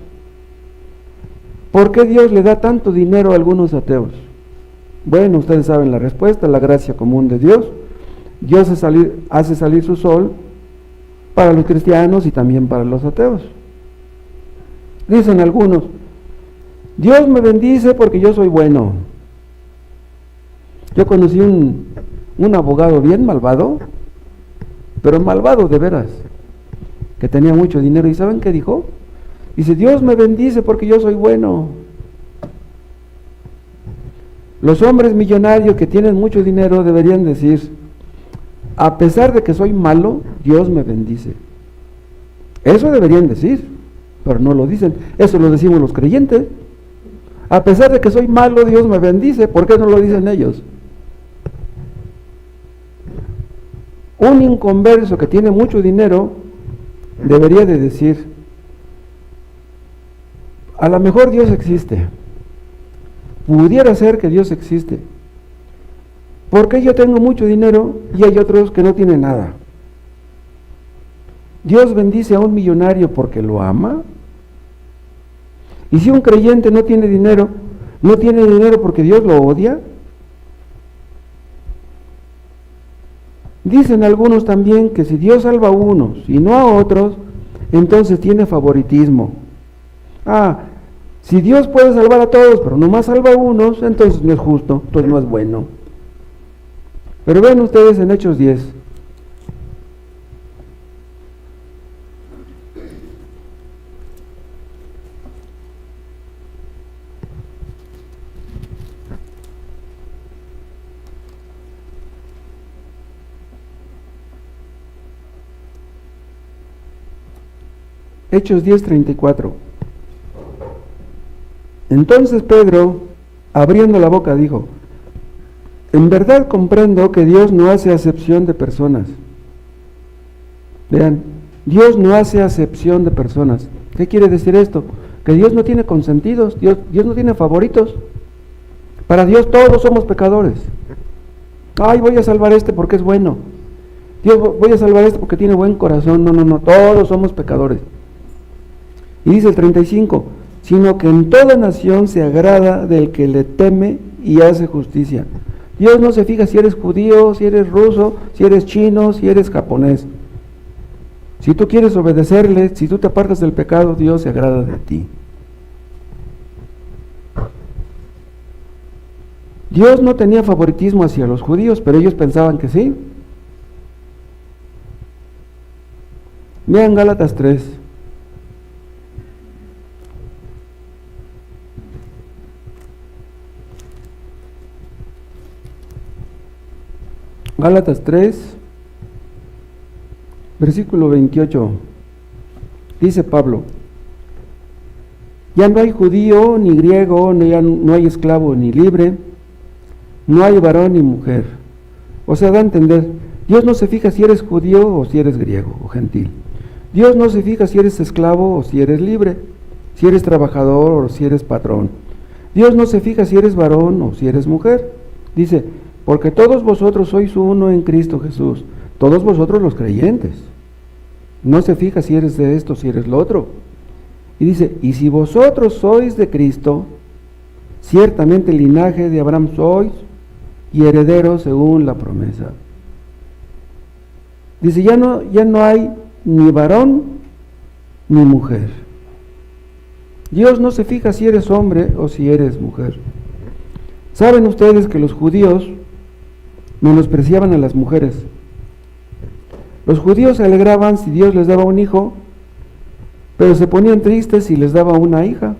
¿Por qué Dios le da tanto dinero a algunos ateos? Bueno, ustedes saben la respuesta, la gracia común de Dios. Dios hace salir su sol para los cristianos y también para los ateos. Dicen algunos, Dios me bendice porque yo soy bueno. Yo conocí un un abogado bien malvado, pero malvado de veras, que tenía mucho dinero. ¿Y saben qué dijo? Dice, Dios me bendice porque yo soy bueno. Los hombres millonarios que tienen mucho dinero deberían decir, a pesar de que soy malo, Dios me bendice. Eso deberían decir, pero no lo dicen. Eso lo decimos los creyentes. A pesar de que soy malo, Dios me bendice. ¿Por qué no lo dicen ellos? Un inconverso que tiene mucho dinero debería de decir, a lo mejor Dios existe. Pudiera ser que Dios existe. Porque yo tengo mucho dinero y hay otros que no tienen nada. Dios bendice a un millonario porque lo ama. Y si un creyente no tiene dinero porque Dios lo odia. Dicen algunos también que si Dios salva a unos y no a otros, entonces tiene favoritismo. Si Dios puede salvar a todos, pero nomás salva a unos, entonces no es justo, entonces no es bueno. Pero ven ustedes en Hechos 10. Hechos 10:34. Entonces Pedro, abriendo la boca, dijo, en verdad comprendo que Dios no hace acepción de personas. Vean, Dios no hace acepción de personas. ¿Qué quiere decir esto? Que Dios no tiene consentidos, Dios no tiene favoritos. Para Dios todos somos pecadores. Voy a salvar a este porque es bueno. Voy a salvar a este porque tiene buen corazón. No, todos somos pecadores. Y dice el 35, sino que en toda nación se agrada del que le teme y hace justicia. Dios no se fija si eres judío, si eres ruso, si eres chino, si eres japonés. Si tú quieres obedecerle, si tú te apartas del pecado, Dios se agrada de ti. Dios no tenía favoritismo hacia los judíos, pero ellos pensaban que sí. Vean Gálatas 3. Gálatas 3, versículo 28, dice Pablo, ya no hay judío ni griego, no hay esclavo ni libre, no hay varón ni mujer. O sea, da a entender, Dios no se fija si eres judío o si eres griego o gentil. Dios no se fija si eres esclavo o si eres libre, si eres trabajador o si eres patrón. Dios no se fija si eres varón o si eres mujer. Dice, porque todos vosotros sois uno en Cristo Jesús, todos vosotros los creyentes. No se fija si eres de esto, si eres lo otro. Y dice, y si vosotros sois de Cristo, ciertamente el linaje de Abraham sois y herederos según la promesa. Dice, ya no hay ni varón ni mujer. Dios no se fija si eres hombre o si eres mujer. ¿Saben ustedes que los judíos menospreciaban a las mujeres? Los judíos se alegraban si Dios les daba un hijo, pero se ponían tristes si les daba una hija.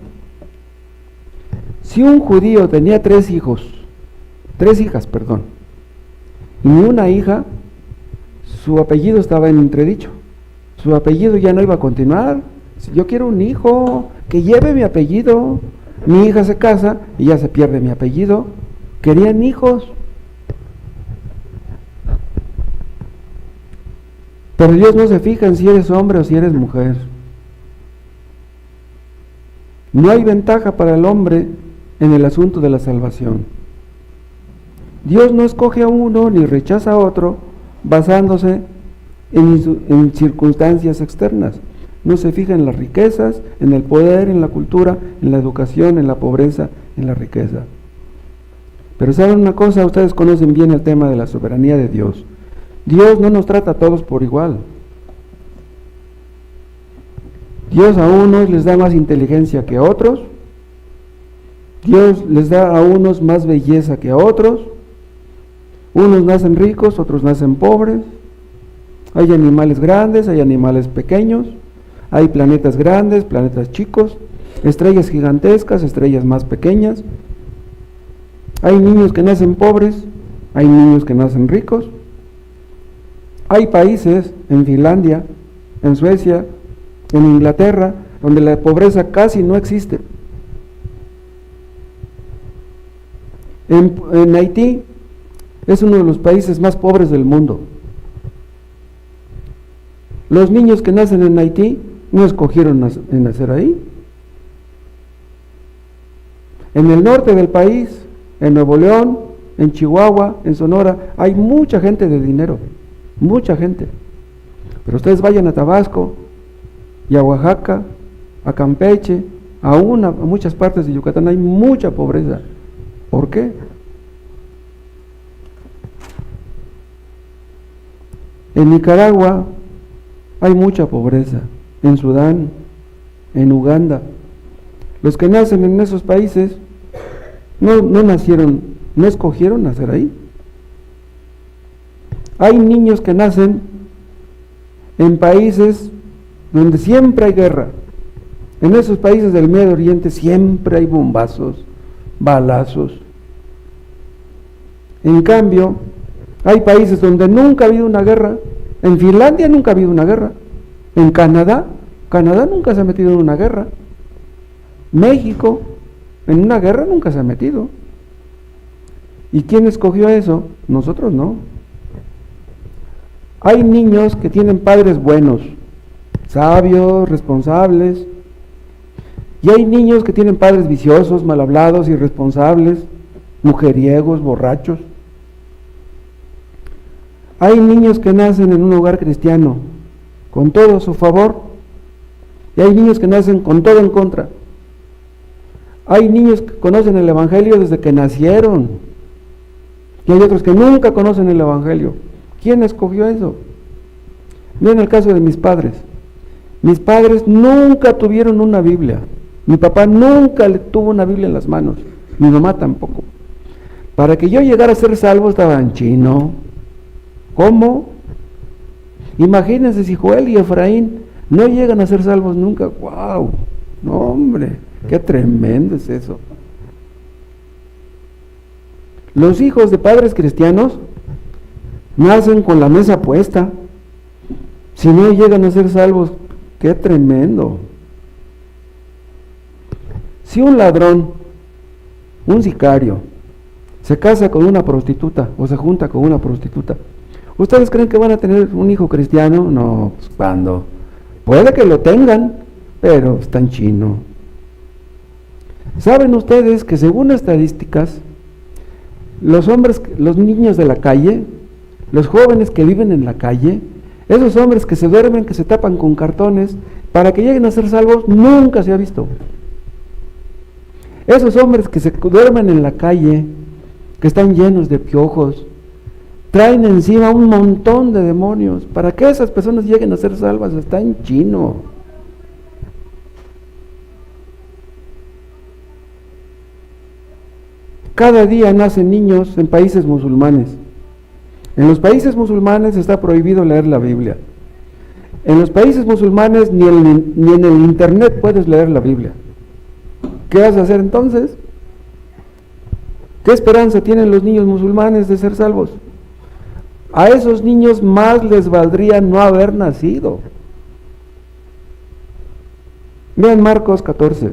Si un judío tenía tres hijas, y una hija, su apellido estaba en entredicho. Su apellido ya no iba a continuar. Si yo quiero un hijo que lleve mi apellido, mi hija se casa y ya se pierde mi apellido. Querían hijos. Pero Dios no se fija en si eres hombre o si eres mujer. No hay ventaja para el hombre en el asunto de la salvación. Dios no escoge a uno ni rechaza a otro basándose en circunstancias externas. No se fija en las riquezas, en el poder, en la cultura, en la educación, en la pobreza, en la riqueza. Pero ¿saben una cosa? Ustedes conocen bien el tema de la soberanía de Dios. Dios no nos trata a todos por igual. Dios a unos les da más inteligencia que a otros. Dios les da a unos más belleza que a otros. Unos nacen ricos, otros nacen pobres. Hay animales grandes, hay animales pequeños, hay planetas grandes, planetas chicos, estrellas gigantescas, estrellas más pequeñas. Hay niños que nacen pobres, hay niños que nacen ricos. Hay países, en Finlandia, en Suecia, en Inglaterra, donde la pobreza casi no existe. En Haití es uno de los países más pobres del mundo. Los niños que nacen en Haití no escogieron nacer ahí. En el norte del país, en Nuevo León, en Chihuahua, en Sonora, hay mucha gente de dinero, mucha gente. Pero ustedes vayan a Tabasco y a Oaxaca, a Campeche, a muchas partes de Yucatán, hay mucha pobreza. ¿Por qué? En Nicaragua hay mucha pobreza, en Sudán, en Uganda. Los que nacen en esos países no nacieron, no escogieron nacer ahí. Hay niños que nacen en países donde siempre hay guerra. En esos países del Medio Oriente siempre hay bombazos, balazos. En cambio, hay países donde nunca ha habido una guerra. En Finlandia nunca ha habido una guerra. En Canadá nunca se ha metido en una guerra. México, en una guerra nunca se ha metido. ¿Y quién escogió eso? Nosotros no. Hay niños que tienen padres buenos, sabios, responsables. Y hay niños que tienen padres viciosos, mal hablados, irresponsables, mujeriegos, borrachos. Hay niños que nacen en un hogar cristiano, con todo a su favor, y hay niños que nacen con todo en contra. Hay niños que conocen el Evangelio desde que nacieron, y hay otros que nunca conocen el Evangelio. ¿Quién escogió eso? Miren el caso de mis padres. Mis padres nunca tuvieron una Biblia. Mi papá nunca le tuvo una Biblia en las manos, mi mamá tampoco. Para que yo llegara a ser salvo estaba en chino. ¿Cómo? Imagínense si Joel y Efraín no llegan a ser salvos nunca. ¡Wow! No, hombre, qué tremendo es eso. Los hijos de padres cristianos nacen con la mesa puesta. Si no llegan a ser salvos, qué tremendo. Si un ladrón, un sicario, se casa con una prostituta o se junta con una prostituta, ¿ustedes creen que van a tener un hijo cristiano? No, pues ¿cuándo? Puede que lo tengan, pero está en chino. ¿Saben ustedes que según estadísticas, los hombres, los niños de la calle, los jóvenes que viven en la calle, esos hombres que se duermen, que se tapan con cartones, para que lleguen a ser salvos, nunca se ha visto? Esos hombres que se duermen en la calle, que están llenos de piojos, traen encima un montón de demonios. Para que esas personas lleguen a ser salvas, está en chino. Cada día nacen niños en países musulmanes. En los países musulmanes está prohibido leer la Biblia. En los países musulmanes ni en el internet puedes leer la Biblia. ¿Qué vas a hacer entonces? ¿Qué esperanza tienen los niños musulmanes de ser salvos? A esos niños más les valdría no haber nacido. Vean Marcos 14.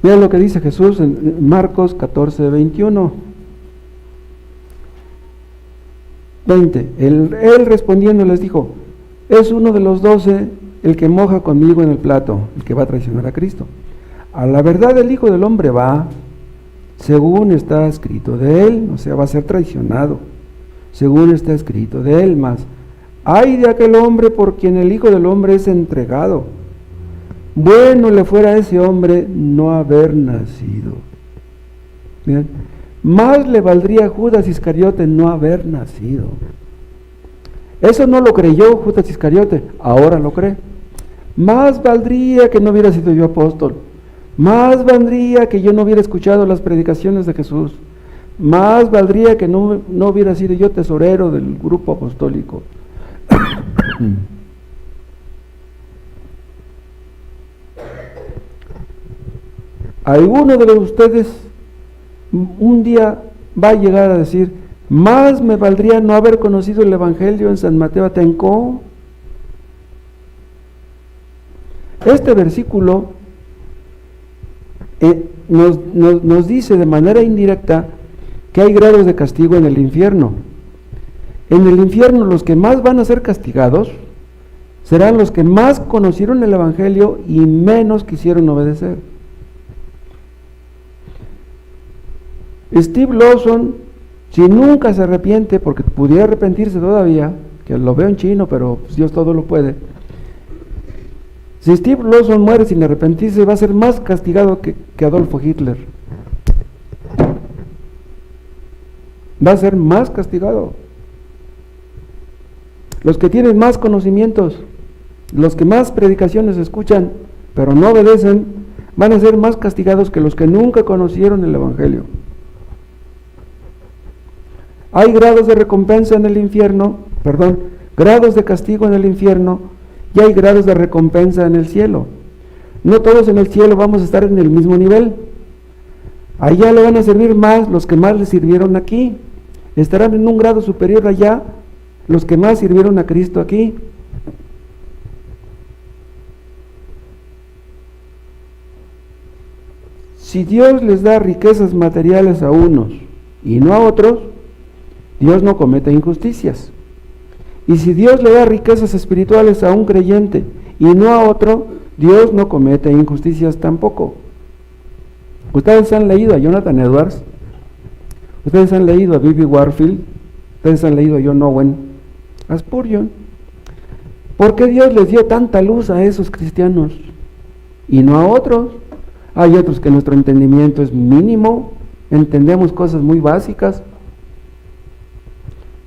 Vean lo que dice Jesús en Marcos 14, 21. 20. Él respondiendo les dijo: es uno de los 12 el que moja conmigo en el plato, el que va a traicionar a Cristo. A la verdad el Hijo del Hombre va, según está escrito de él, o sea, va a ser traicionado, según está escrito de él. Más, ay de aquel hombre por quien el Hijo del Hombre es entregado. Bueno le fuera a ese hombre no haber nacido. Bien. más le valdría a Judas Iscariote no haber nacido. Eso no lo creyó Judas Iscariote, ahora lo cree. Más valdría que no hubiera sido yo apóstol. Más valdría que yo no hubiera escuchado las predicaciones de Jesús. Más valdría que no hubiera sido yo tesorero del grupo apostólico. Alguno de ustedes un día va a llegar a decir: más me valdría no haber conocido el Evangelio en San Mateo Atenco. Este versículo nos dice de manera indirecta que hay grados de castigo en el infierno. En el infierno los que más van a ser castigados serán los que más conocieron el Evangelio y menos quisieron obedecer. Steve Lawson, si nunca se arrepiente, porque pudiera arrepentirse todavía, que lo veo en chino, pero pues Dios todo lo puede. Si Steve Lawson muere sin arrepentirse, va a ser más castigado que Adolfo Hitler. Va a ser más castigado. Los que tienen más conocimientos, los que más predicaciones escuchan, pero no obedecen, van a ser más castigados que los que nunca conocieron el Evangelio. Hay grados de recompensa en el infierno, grados de castigo en el infierno, y hay grados de recompensa en el cielo. No todos en el cielo vamos a estar en el mismo nivel. Allá le van a servir más los que más le sirvieron aquí. Estarán en un grado superior allá los que más sirvieron a Cristo aquí. Si Dios les da riquezas materiales a unos y no a otros, Dios no comete injusticias. Y si Dios le da riquezas espirituales a un creyente y no a otro, Dios no comete injusticias tampoco. Ustedes han leído a Jonathan Edwards, ustedes han leído a Bibi Warfield, ustedes han leído a John Owen, a Spurgeon. ¿Por qué Dios les dio tanta luz a esos cristianos y no a otros? Hay otros que nuestro entendimiento es mínimo, entendemos cosas muy básicas.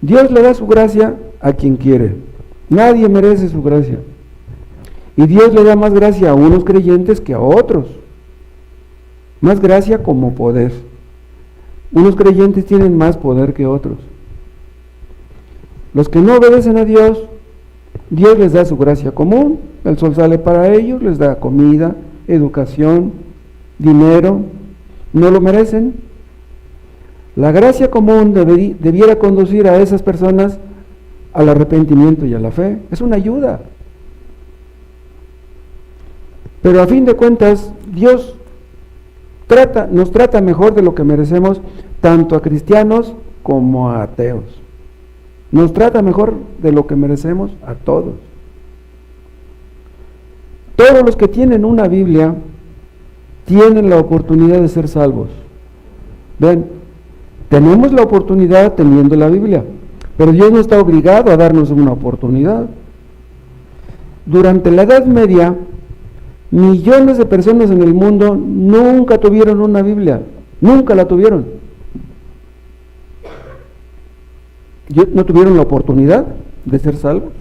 Dios le da su gracia a quien quiere. Nadie merece su gracia. Y Dios le da más gracia a unos creyentes que a otros. Más gracia como poder. Unos creyentes tienen más poder que otros. Los que no obedecen a Dios, Dios les da su gracia común. El sol sale para ellos, les da comida, educación, dinero. No lo merecen. La gracia común debiera conducir a esas personas al arrepentimiento y a la fe. Es una ayuda. Pero a fin de cuentas, Dios nos trata mejor de lo que merecemos, tanto a cristianos como a ateos. Nos trata mejor de lo que merecemos a todos. Todos los que tienen una Biblia tienen la oportunidad de ser salvos. Ven, tenemos la oportunidad teniendo la Biblia, pero Dios no está obligado a darnos una oportunidad. Durante la Edad Media, millones de personas en el mundo nunca tuvieron una Biblia, nunca la tuvieron. No tuvieron la oportunidad de ser salvos.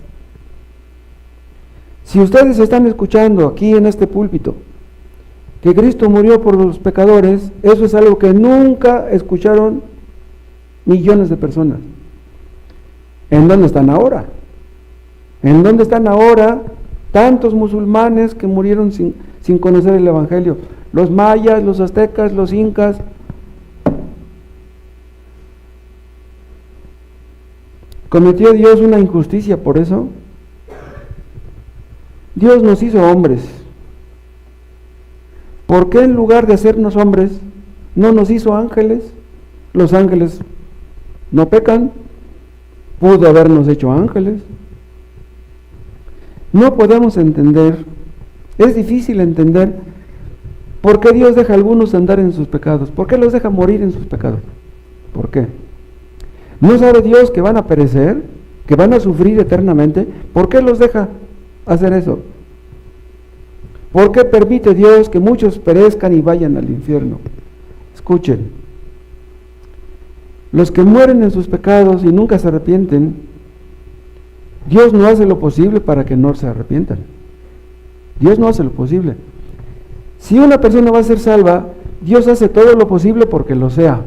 Si ustedes están escuchando aquí en este púlpito que Cristo murió por los pecadores, eso es algo que nunca escucharon millones de personas. ¿En dónde están ahora? ¿En dónde están ahora tantos musulmanes que murieron sin conocer el Evangelio? Los mayas, los aztecas, los incas. ¿Cometió Dios una injusticia por eso? Dios nos hizo hombres. ¿Por qué en lugar de hacernos hombres, no nos hizo ángeles? Los ángeles no pecan, pudo habernos hecho ángeles. No podemos entender, es difícil entender por qué Dios deja a algunos andar en sus pecados, por qué los deja morir en sus pecados. ¿Por qué? ¿No sabe Dios que van a perecer, que van a sufrir eternamente? ¿Por qué los deja hacer eso? ¿Por qué permite Dios que muchos perezcan y vayan al infierno? Escuchen, Los que mueren en sus pecados y nunca se arrepienten, Dios no hace lo posible para que no se arrepientan. Dios no hace lo posible. Si una persona va a ser salva, Dios hace todo lo posible porque lo sea.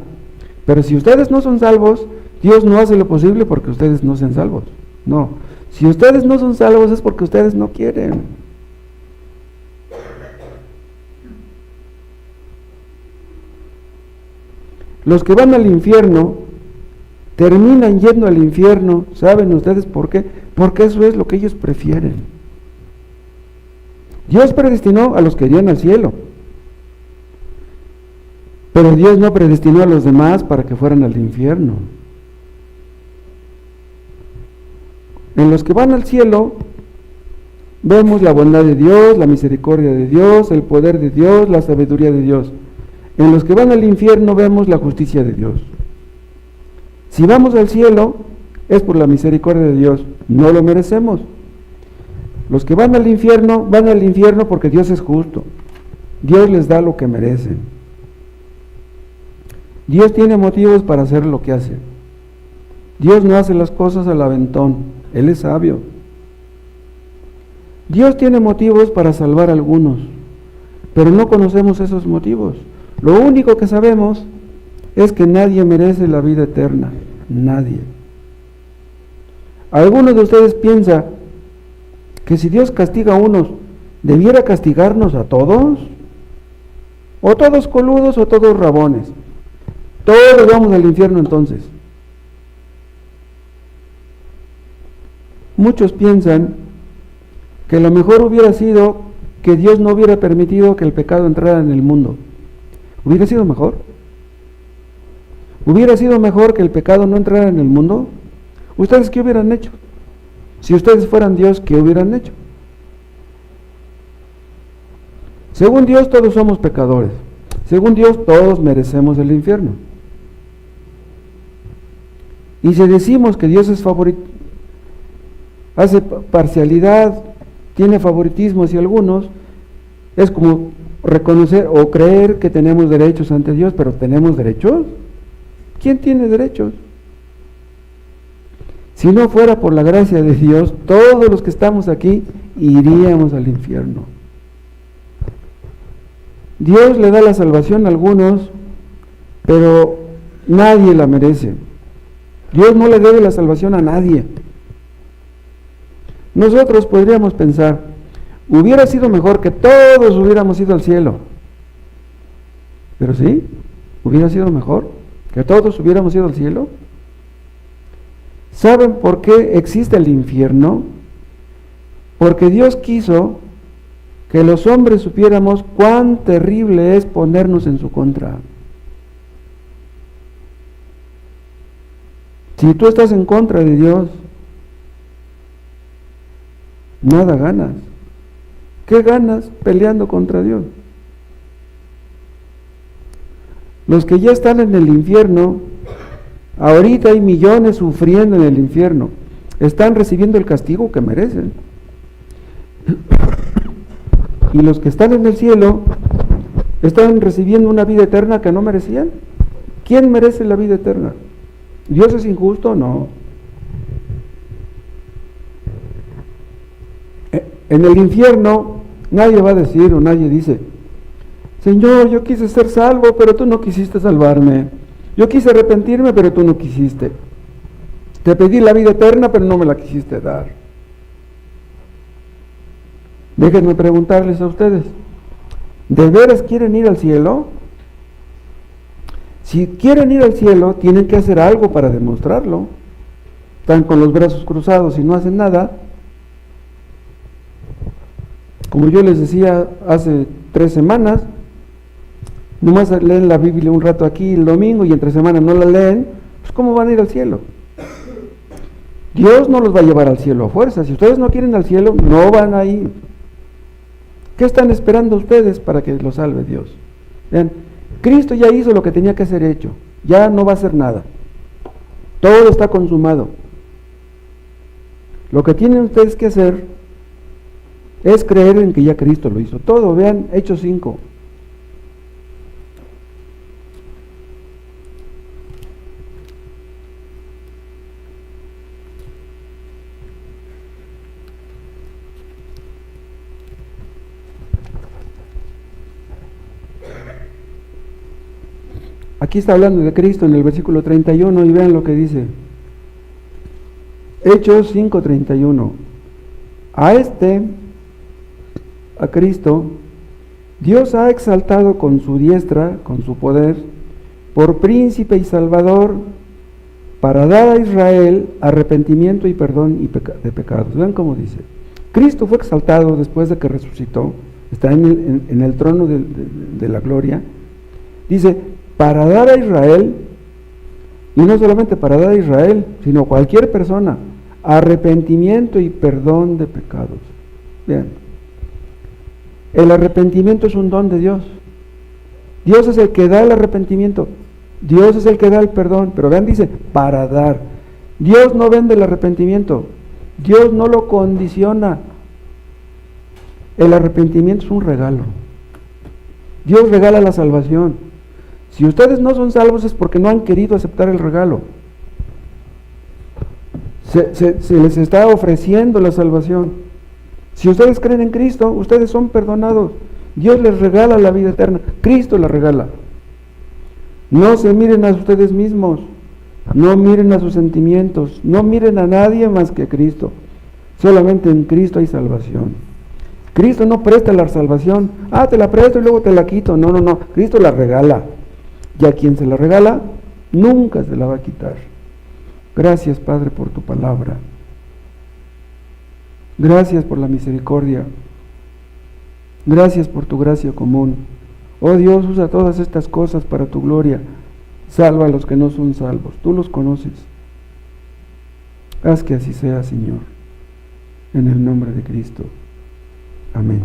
Pero si ustedes no son salvos, Dios no hace lo posible porque ustedes no sean salvos. No. Si ustedes no son salvos es porque ustedes no quieren. Los que van al infierno terminan yendo al infierno. ¿Saben ustedes por qué? Porque eso es lo que ellos prefieren. Dios predestinó a los que irían al cielo, pero Dios no predestinó a los demás para que fueran al infierno. En los que van al cielo vemos la bondad de Dios, la misericordia de Dios, el poder de Dios, la sabiduría de Dios. En los que van al infierno vemos la justicia de Dios. Si vamos al cielo es por la misericordia de Dios, no lo merecemos. Los que van al infierno porque Dios es justo. Dios les da lo que merecen. Dios tiene motivos para hacer lo que hace. Dios no hace las cosas al aventón, Él es sabio. Dios tiene motivos para salvar a algunos, pero no conocemos esos motivos. Lo único que sabemos es que nadie merece la vida eterna, nadie. Algunos de ustedes piensan que si Dios castiga a unos, ¿debiera castigarnos a todos? ¿O todos coludos o todos rabones? Todos vamos al infierno entonces. Muchos piensan que lo mejor hubiera sido que Dios no hubiera permitido que el pecado entrara en el mundo. ¿Hubiera sido mejor? ¿Hubiera sido mejor que el pecado no entrara en el mundo? ¿Ustedes qué hubieran hecho? Si ustedes fueran Dios, ¿qué hubieran hecho? Según Dios, todos somos pecadores. Según Dios, todos merecemos el infierno. Y si decimos que Dios es hace parcialidad, tiene favoritismo hacia algunos, es como reconocer o creer que tenemos derechos ante Dios, pero ¿tenemos derechos? ¿Quién tiene derechos? Si no fuera por la gracia de Dios, todos los que estamos aquí iríamos al infierno. Dios le da la salvación a algunos, pero nadie la merece. Dios no le debe la salvación a nadie. Nosotros podríamos pensar, hubiera sido mejor que todos hubiéramos ido al cielo. Pero sí, hubiera sido mejor que todos hubiéramos ido al cielo. ¿Saben por qué existe el infierno? Porque Dios quiso que los hombres supiéramos cuán terrible es ponernos en su contra. Si tú estás en contra de Dios, nada ganas. ¿Qué ganas peleando contra Dios? Los que ya están en el infierno, ahorita hay millones sufriendo en el infierno, están recibiendo el castigo que merecen. Y los que están en el cielo, están recibiendo una vida eterna que no merecían. ¿Quién merece la vida eterna? ¿Dios es injusto? No. En el infierno nadie va a decir o nadie dice, Señor, yo quise ser salvo, pero tú no quisiste salvarme. Yo quise arrepentirme, pero tú no quisiste. Te pedí la vida eterna, pero no me la quisiste dar. Déjenme preguntarles a ustedes, ¿de veras quieren ir al cielo? Si quieren ir al cielo, tienen que hacer algo para demostrarlo. Están con los brazos cruzados y no hacen nada. Como yo les decía hace 3 semanas, nomás leen la Biblia un rato aquí el domingo y entre semana no la leen, pues ¿cómo van a ir al cielo? Dios no los va a llevar al cielo a fuerza. Si ustedes no quieren al cielo, no van a ir. ¿Qué están esperando ustedes para que los salve Dios? Vean, Cristo ya hizo lo que tenía que ser hecho, ya no va a hacer nada. Todo está consumado. Lo que tienen ustedes que hacer es creer en que ya Cristo lo hizo todo. Vean Hechos 5. Aquí está hablando de Cristo en el versículo 31 y vean lo que dice. Hechos 5:31. A Cristo, Dios ha exaltado con su diestra, con su poder, por príncipe y salvador, para dar a Israel arrepentimiento y perdón de pecados. Vean cómo dice. Cristo fue exaltado después de que resucitó, está en el trono de la gloria. Dice, para dar a Israel, y no solamente para dar a Israel, sino cualquier persona, arrepentimiento y perdón de pecados. Vean, el arrepentimiento es un don de Dios. Dios es el que da el arrepentimiento, Dios es el que da el perdón, pero vean, dice, para dar. Dios no vende el arrepentimiento, Dios no lo condiciona. El arrepentimiento es un regalo. Dios regala la salvación. Si ustedes no son salvos es porque no han querido aceptar el regalo. Se les está ofreciendo la salvación. Si ustedes creen en Cristo, ustedes son perdonados. Dios les regala la vida eterna. Cristo la regala. No se miren a ustedes mismos. No miren a sus sentimientos. No miren a nadie más que a Cristo. Solamente en Cristo hay salvación. Cristo no presta la salvación. Te la presto y luego te la quito. No. Cristo la regala. Y a quien se la regala, nunca se la va a quitar. Gracias, Padre, por tu palabra. Gracias por la misericordia. Gracias por tu gracia común. Oh Dios, usa todas estas cosas para tu gloria. Salva a los que no son salvos. Tú los conoces. Haz que así sea, Señor. En el nombre de Cristo. Amén.